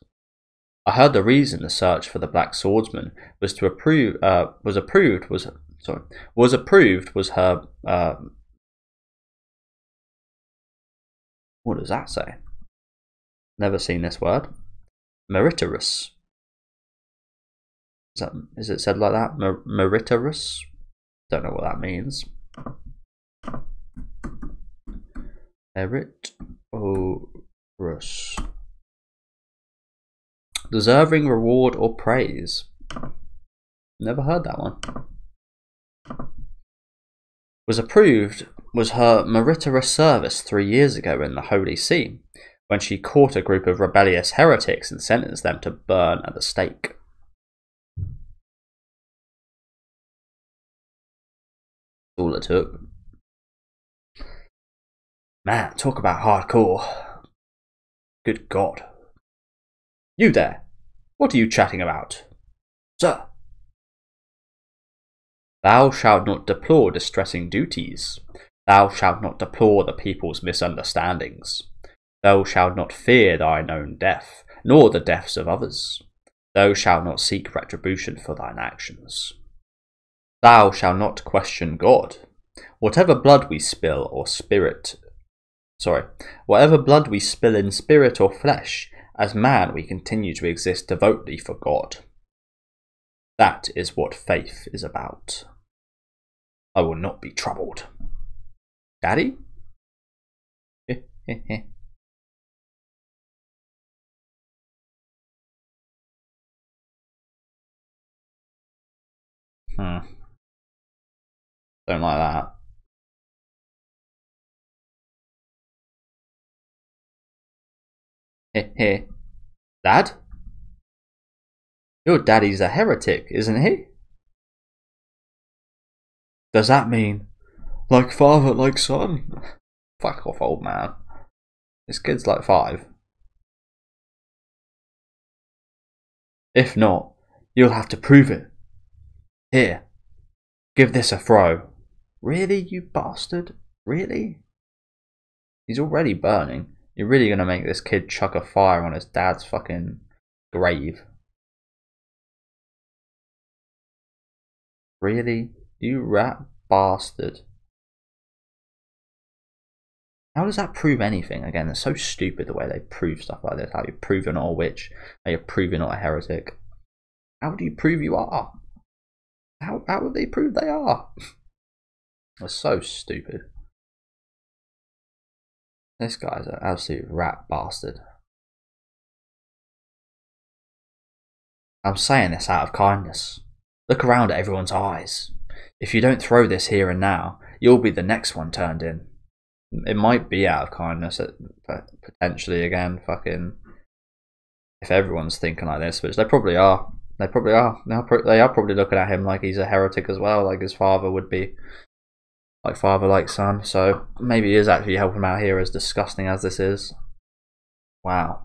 I heard the reason the search for the Black Swordsman was approved was her what does that say? Never seen this word. Meritorious. Is it said like that? Meritorious? Don't know what that means. Meritorious. Deserving reward or praise. Never heard that one. Was her meritorious service 3 years ago in the Holy See, when she caught a group of rebellious heretics and sentenced them to burn at the stake. All it took. Man, talk about hardcore. Good God. You there! What are you chatting about? Sir! Thou shalt not deplore distressing duties. Thou shalt not deplore the people's misunderstandings. Thou shalt not fear thine own death, nor the deaths of others. Thou shalt not seek retribution for thine actions. Thou shalt not question God. Whatever blood we spill or spirit Sorry. Whatever blood we spill in spirit or flesh, as man we continue to exist devotedly for God. That is what faith is about. I will not be troubled. Daddy? Don't like that. Dad? Your daddy's a heretic, isn't he? Does that mean like father, like son? Fuck off, old man. This kid's like 5. If not, you'll have to prove it. Here, give this a throw. Really, you bastard? Really? He's already burning. You're really gonna make this kid chuck a fire on his dad's fucking grave? Really? You rat bastard. How does that prove anything? Again, it's so stupid the way they prove stuff like this. How you prove you're not a witch, how you prove you're not a heretic. How do you prove you are? How would they prove they are? It's so stupid. This guy's an absolute rat bastard. I'm saying this out of kindness. Look around at everyone's eyes. If you don't throw this here and now, you'll be the next one turned in. It might be out of kindness, potentially again, fucking. If everyone's thinking like this, which they probably are. They probably are. They are probably looking at him like he's a heretic as well, like his father would be. Like father, like son. So maybe he is actually helping him out here, as disgusting as this is. Wow.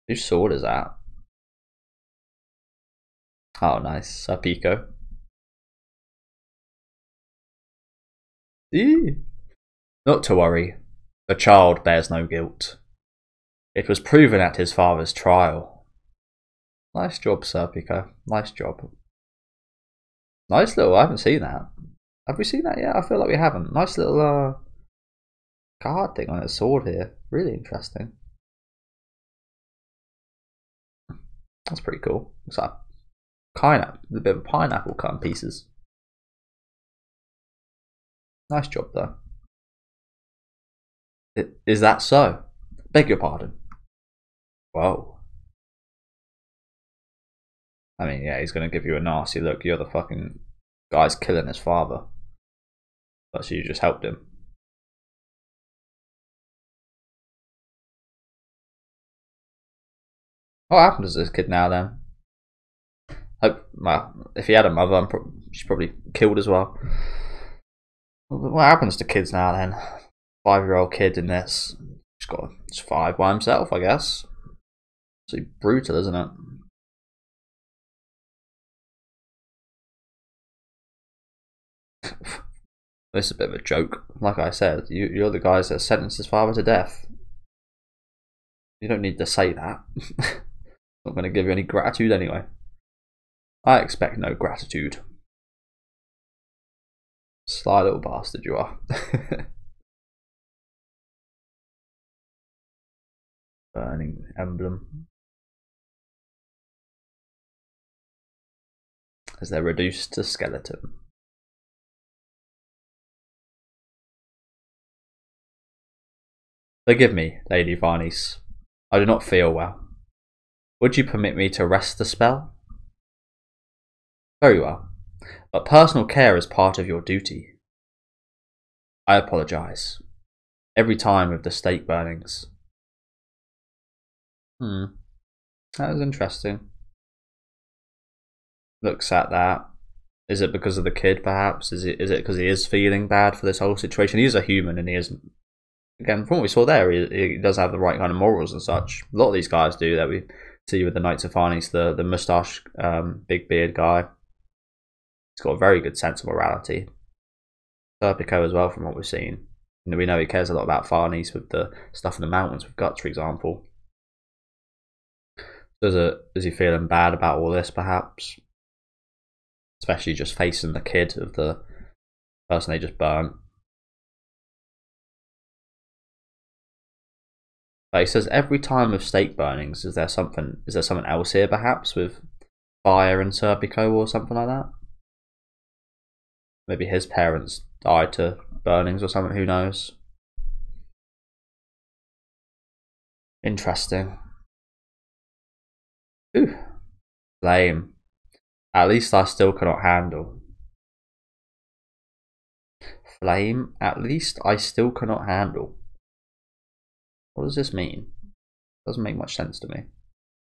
Whose sword is that? Oh, nice. Serpico. Not to worry. The child bears no guilt. It was proven at his father's trial. Nice job, Serpico. Nice job. Nice little. I haven't seen that. Have we seen that yet? I feel like we haven't. Nice little card thing on his sword here. Really interesting. That's pretty cool. Looks like a bit of a pineapple cut in pieces. Nice job though. Is that so? Beg your pardon. Whoa. I mean, yeah, he's going to give you a nasty look. You're the fucking guy's killing his father. But so you just helped him. What happens to this kid now then? Well, if he had a mother, she's probably killed as well. What happens to kids now then? 5-year-old kid in this. He's got to survive by himself, I guess. It's brutal, isn't it? This is a bit of a joke. Like I said, you're the guys that sentenced his father to death. You don't need to say that. Not going to give you any gratitude anyway. I expect no gratitude. Sly little bastard you are. Burning emblem. As they're reduced to skeleton. Forgive me, Lady Farnese. I do not feel well. Would you permit me to rest the spell? Very well, but personal care is part of your duty. I apologise. Every time with the stake burnings. That was interesting. Looks at that. Is it because of the kid, perhaps? Is it because he is feeling bad for this whole situation? He is a human, and he is. Again, from what we saw there, he does have the right kind of morals and such. A lot of these guys do that we see with the Knights of Farnese, the moustache, big beard guy. He's got a very good sense of morality. Serpico as well, from what we've seen. We know he cares a lot about Farnese with the stuff in the mountains with Guts, for example. Is he feeling bad about all this, perhaps? Especially just facing the kid of the person they just burnt. But he says every time of stake burnings, is there something else here, perhaps, with fire and Serpico or something like that? Maybe his parents died to burnings or something, who knows? Interesting. Ooh. Flame. At least I still cannot handle. Flame. At least I still cannot handle. What does this mean? Doesn't make much sense to me.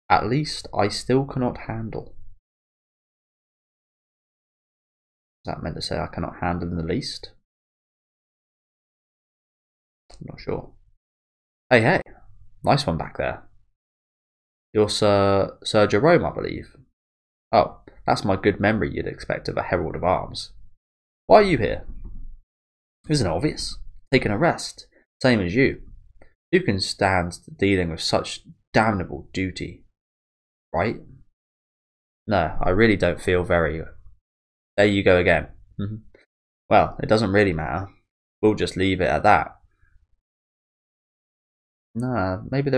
At least I still cannot handle. Is that meant to say I cannot handle in the least? I'm not sure. Hey, hey. Nice one back there. You're Sir Jerome, I believe. Oh, that's my good memory you'd expect of a Herald of Arms. Why are you here? Isn't it obvious? Taking a rest. Same as you. Who can stand dealing with such damnable duty? Right? No, I really don't feel very... There you go again. Well, it doesn't really matter. We'll just leave it at that. Nah, maybe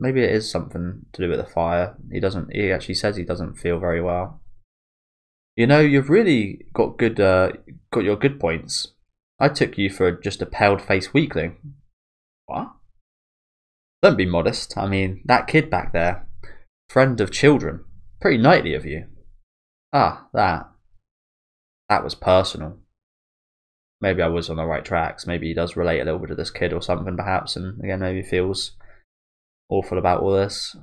maybe it is something to do with the fire. He actually says he doesn't feel very well. You know, you've really got your good points. I took you for just a pale-faced weakling. What? Don't be modest. I mean, that kid back there, friend of children, pretty knightly of you. Ah, that was personal. Maybe I was on the right tracks. Maybe he does relate a little bit to this kid or something, perhaps, and again, maybe feels awful about all this.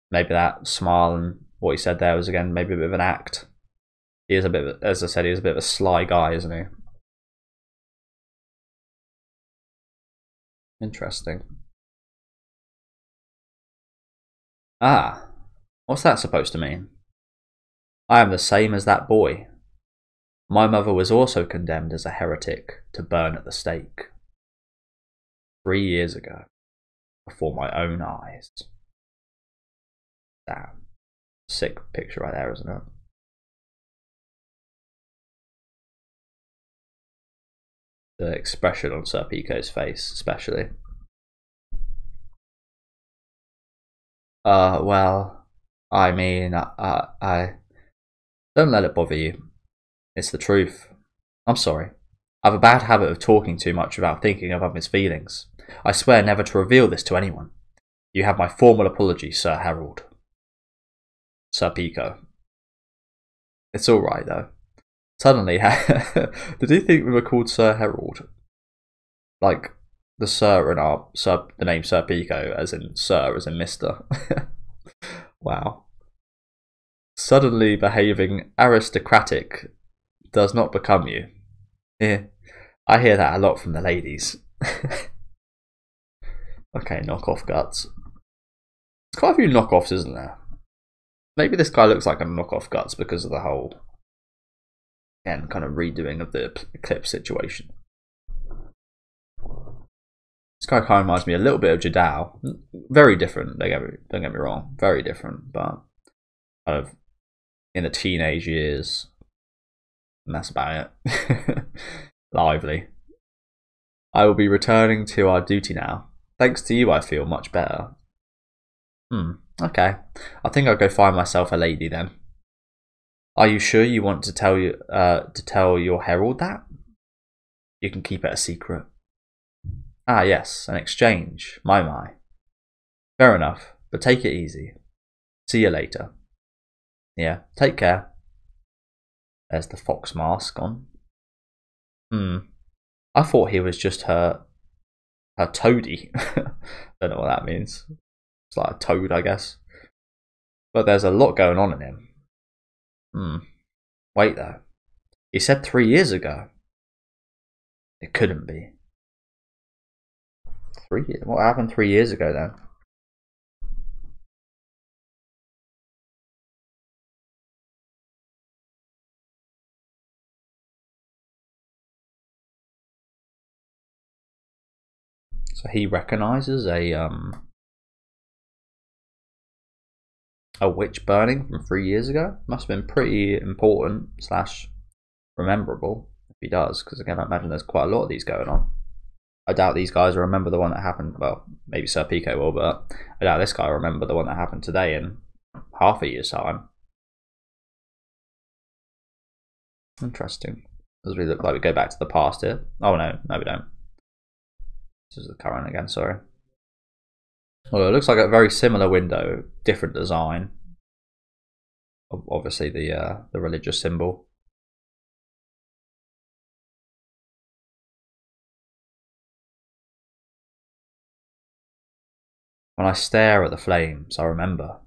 Maybe that smile and what he said there was, again, maybe a bit of an act. He is a bit, as I said, he's a bit of a sly guy, isn't he? Interesting. Ah, what's that supposed to mean? I am the same as that boy. My mother was also condemned as a heretic to burn at the stake 3 years ago, before my own eyes. Damn. Sick picture right there, isn't it? The expression on Serpico's face, especially. Well, I mean, I don't let it bother you. It's the truth. I'm sorry. I have a bad habit of talking too much without thinking of others' feelings. I swear never to reveal this to anyone. You have my formal apology, Sir Harold. Serpico. It's alright, though. Suddenly, did he think we were called Sir Harold? Like, the Sir in the name Serpico, as in Sir, as in Mr. Wow. Suddenly behaving aristocratic does not become you. Yeah, I hear that a lot from the ladies. Okay, knockoff guts. There's quite a few knockoffs, isn't there? Maybe this guy looks like a knockoff guts because of the whole, again, kind of redoing of the eclipse situation. This guy kind of reminds me a little bit of Jadao. Very different, don't get me wrong. Very different, but kind of in the teenage years. And that's about it. Lively. I will be returning to our duty now. Thanks to you, I feel much better. Okay. I think I'll go find myself a lady then. Are you sure you want to tell your herald that? You can keep it a secret. Ah, yes, an exchange. My. Fair enough, but take it easy. See you later. Yeah, take care. There's the fox mask on. I thought he was just her toady. Don't know what that means. It's like a toad, I guess. But there's a lot going on in him. Wait, though. He said 3 years ago. It couldn't be. 3 years? What happened 3 years ago, then? So he recognizes a A witch burning from 3 years ago? Must have been pretty important slash rememberable if he does, because again I imagine there's quite a lot of these going on. I doubt these guys remember the one that happened, well, maybe Serpico will, but I doubt this guy will remember the one that happened today in half a year's time. Interesting. Does we look like we go back to the past here? Oh no, no we don't. This is the current again, sorry. Well, it looks like a very similar window, different design. Obviously the religious symbol. When I stare at the flames, I remember.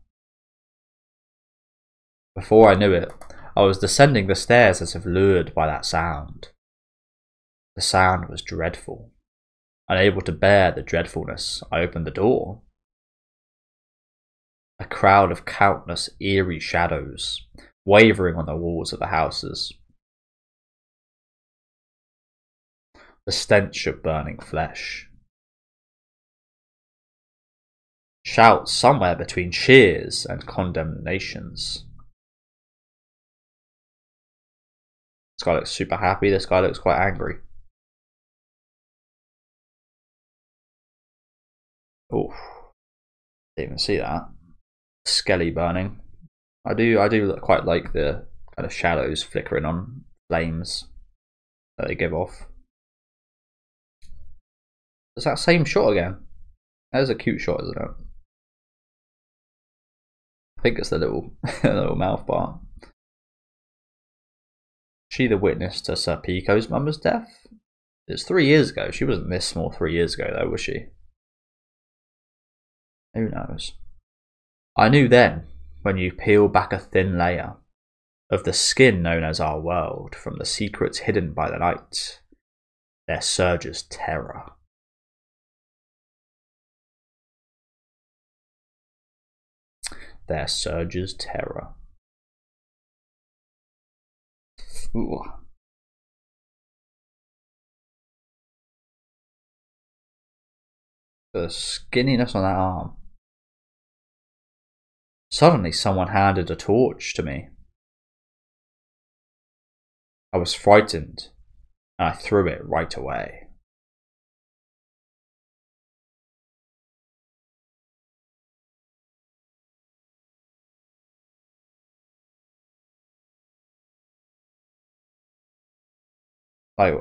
Before I knew it, I was descending the stairs as if lured by that sound. The sound was dreadful. Unable to bear the dreadfulness, I opened the door. A crowd of countless eerie shadows, wavering on the walls of the houses. The stench of burning flesh. Shouts somewhere between cheers and condemnations. This guy looks super happy, this guy looks quite angry. Oof. Didn't even see that. Skelly burning. I do quite like the kind of shadows flickering on flames that they give off. It's that same shot again. That is a cute shot, isn't it? I think it's the little little mouth part. She the witness to Serpico's mum's death? It's 3 years ago. She wasn't this small 3 years ago though, was she? Who knows? I knew then, when you peel back a thin layer of the skin known as our world from the secrets hidden by the night, there surges terror. There surges terror. Ooh. The skinniness on that arm. Suddenly someone handed a torch to me. I was frightened and I threw it right away. Like,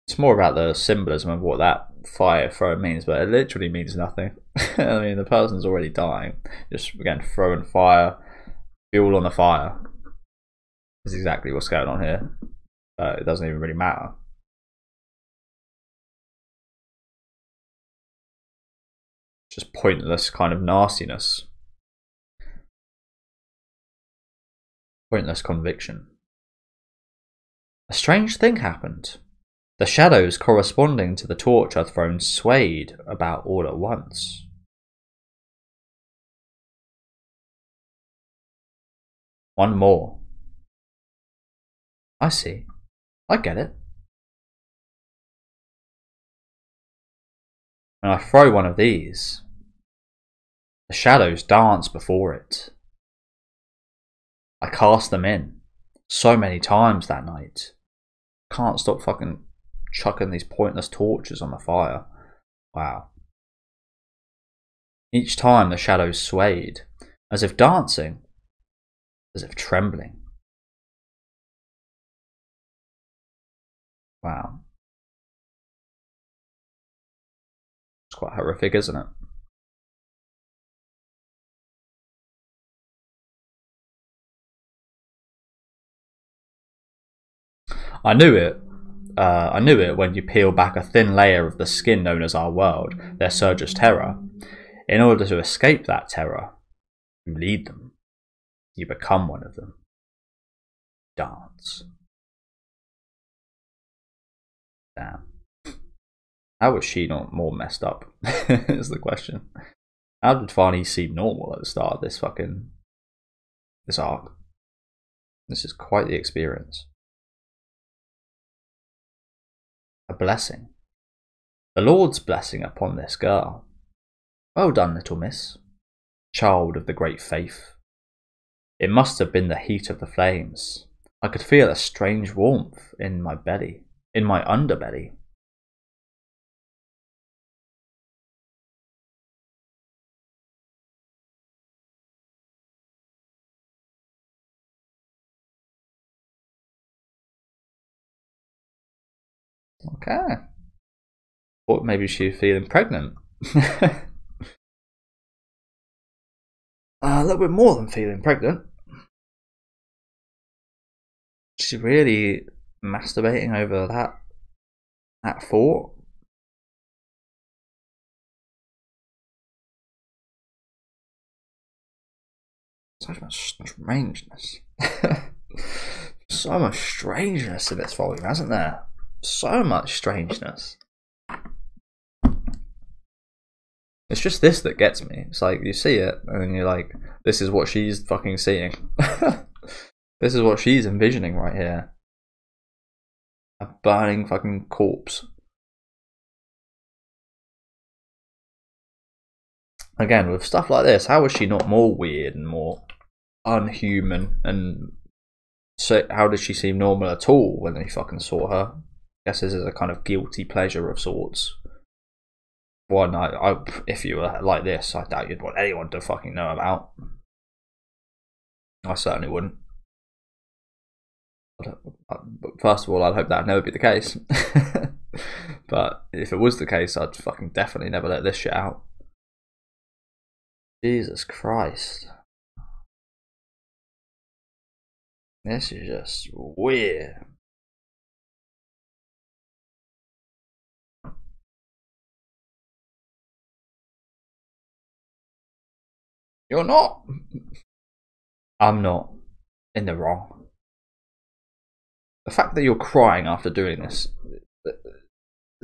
it's more about the symbolism of what that fire throw means, but it literally means nothing. I mean, the person's already dying. Just again throwing fire, fuel on the fire. Is exactly what's going on here. It doesn't even really matter. Just pointless kind of nastiness. Pointless conviction. A strange thing happened. The shadows corresponding to the torch I'd thrown swayed about all at once. One more. I see. I get it. When I throw one of these, the shadows dance before it. I cast them in so many times that night. Can't stop fucking chucking these pointless torches on the fire. Wow. Each time the shadows swayed, as if dancing, as if trembling. Wow. It's quite horrific, isn't it? I knew it when you peel back a thin layer of the skin known as our world, there surges terror. In order to escape that terror, you lead them. You become one of them. Dance. Damn. How was she not more messed up? Is the question. How did Farnese seem normal at the start of this arc? This is quite the experience. A blessing. The Lord's blessing upon this girl. Well done, little miss. child of the great faith. It must have been the heat of the flames. I could feel a strange warmth in my belly, in my underbelly. Okay. Thought maybe she was feeling pregnant. A little bit more than feeling pregnant. She's really masturbating over that thought. So much strangeness. So much strangeness in this volume, hasn't there? So much strangeness. It's just this that gets me. It's like you see it and then you're like, this is what she's fucking seeing. This is what she's envisioning right here. A burning fucking corpse. Again, with stuff like this, how is she not more weird and more unhuman? And so how did she seem normal at all when they fucking saw her? I guess this is a kind of guilty pleasure of sorts. One, if you were like this, I doubt you'd want anyone to fucking know about. I certainly wouldn't. But first of all, I'd hope that'd never be the case. But if it was the case, I'd fucking definitely never let this shit out. Jesus Christ. This is just weird. You're not. I'm not in the wrong. The fact that you're crying after doing this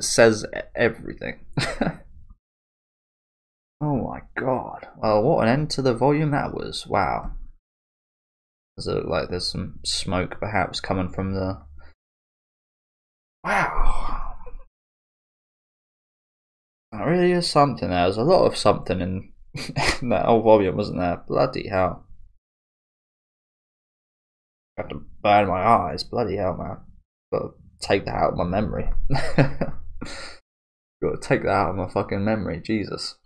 says everything. Oh my god. Well, what an end to the volume that was. Wow. There's some smoke perhaps coming from the... Wow. That really is something. There was a lot of something in that whole volume, wasn't there? Bloody hell. I have to burn my eyes. Bloody hell, man. Gotta take that out of my memory. Gotta take that out of my fucking memory. Jesus.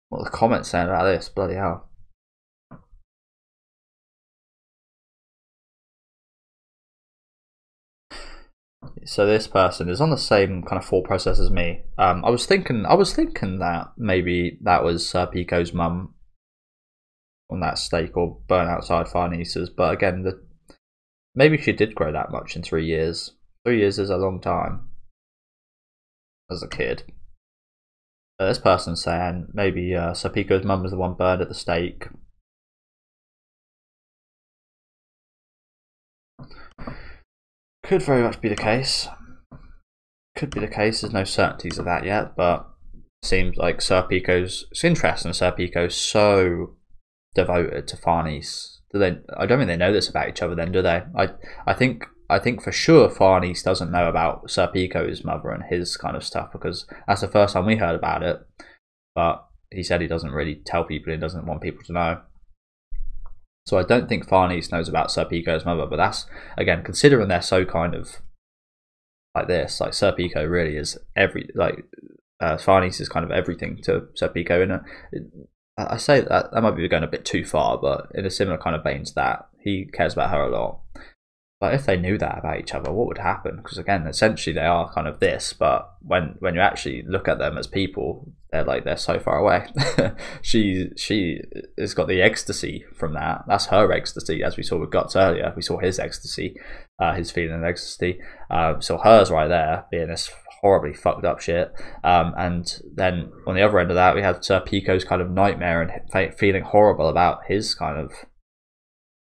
What are the comments saying about this? Bloody hell. So this person is on the same kind of thought process as me. I was thinking that maybe that was Serpico's mum on that stake or burn outside Farnese's, but again, maybe she did grow that much in 3 years. 3 years is a long time as a kid. This person's saying maybe Serpico's mum was the one burned at the stake. Could very much be the case. Could be the case. There's no certainties of that yet, but it seems like Serpico's... It's interesting. Serpico's so devoted to Farnese. I don't think they know this about each other. Then, do they? I think for sure Farnese doesn't know about Serpico's mother and his kind of stuff, because that's the first time we heard about it. But he said he doesn't really tell people. He doesn't want people to know. So I don't think Farnese knows about Serpico's mother, but that's, again, considering they're so kind of like this, like Serpico really is Farnese is kind of everything to Serpico. I say that might be going a bit too far, but in a similar kind of vein to that, he cares about her a lot. But if they knew that about each other, what would happen? Because again, essentially they are kind of this, but when you actually look at them as people, they're so far away. she has got the ecstasy from that. That's her ecstasy, as we saw with Guts earlier. We saw his ecstasy, his feeling of ecstasy. So hers right there being this horribly fucked up shit. And then on the other end of that, we had Pico's kind of nightmare and feeling horrible about his kind of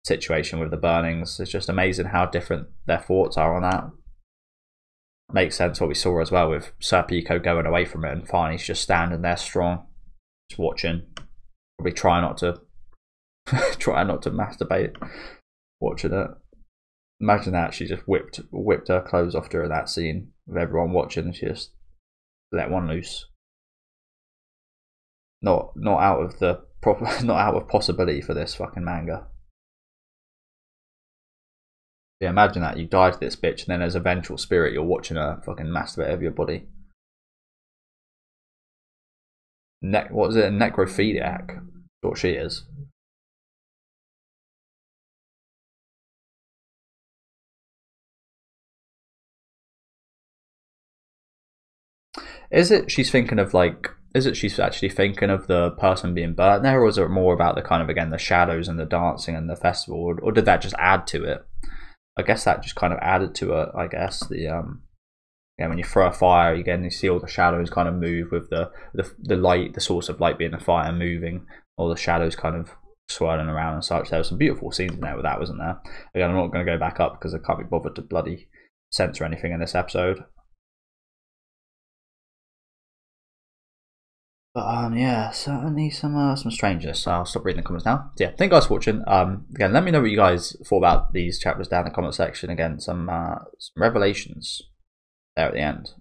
situation with the burnings. It's just amazing how different their thoughts are on that. Makes sense what we saw as well with Serpico going away from it and Farnese just standing there strong, just watching. Probably try not to masturbate watching it. Imagine that she just whipped her clothes off during that scene with everyone watching and she just let one loose. not out of the not out of possibility for this fucking manga. Yeah, imagine that you died to this bitch, and then as a vengeful spirit, you're watching her fucking masturbate over your body. What is it? A necrophiliac? That's what she is. Is it she's thinking of like? Is it she's actually thinking of the person being burnt there, or is it more about the kind of, again, the shadows and the dancing and the festival, or did that just add to it? I guess that just kind of added to it. I guess the yeah, when you throw a fire, again, you see all the shadows kind of move with the light, the source of light being the fire moving, all the shadows kind of swirling around and such. There were some beautiful scenes in there with that, wasn't there? Again, I'm not going to go back up because I can't be bothered to bloody censor anything in this episode. But yeah, certainly some strangeness. So I'll stop reading the comments now. So yeah, thank you guys for watching. Again, let me know what you guys thought about these chapters down in the comment section. Again, some revelations there at the end.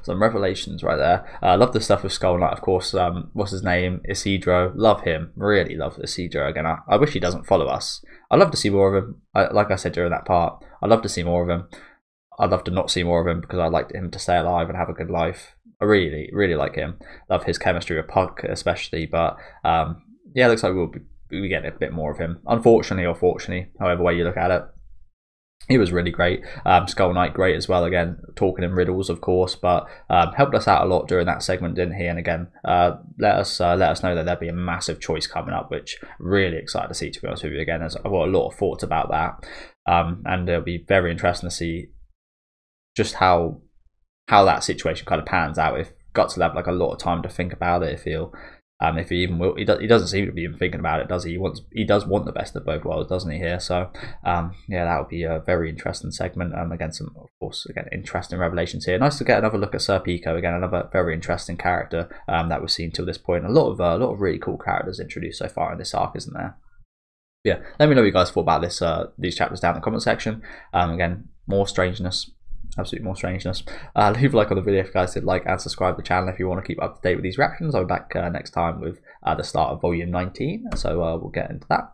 Some revelations right there. I love the stuff with Skull Knight, of course. What's his name? Isidro. Love him. Really love Isidro. Again, I wish he doesn't follow us. I'd love to see more of him. Like I said during that part, I'd love to see more of him. I'd love to not see more of him because I'd like him to stay alive and have a good life. I really, really like him. Love his chemistry with Puck especially, but yeah, it looks like we'll be getting a bit more of him. Unfortunately or fortunately, however way you look at it. He was really great. Skull Knight, great as well. Again, talking in riddles, of course, but helped us out a lot during that segment, didn't he? And again, let us know that there'll be a massive choice coming up, which really excited to see. To be honest with you, again, I've got a lot of thoughts about that, and it'll be very interesting to see just how that situation kind of pans out. If Guts will have like a lot of time to think about it, if he even will, he doesn't seem to be even thinking about it, does he? He does want the best of both worlds, doesn't he? Here, so yeah, that would be a very interesting segment. Again, some, of course, again, interesting revelations here. Nice to get another look at Serpico, again, another very interesting character that we've seen till this point. A lot of really cool characters introduced so far in this arc, isn't there? Yeah, let me know what you guys thought about this these chapters down in the comment section. Again, more strangeness. Absolutely more strangeness. Leave a like on the video if you guys did like, and subscribe to the channel if you want to keep up to date with these reactions. I'll be back next time with the start of volume 19, so we'll get into that.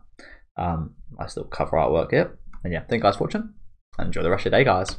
Nice little cover artwork here. And yeah, thank you guys for watching, and enjoy the rest of your day, guys.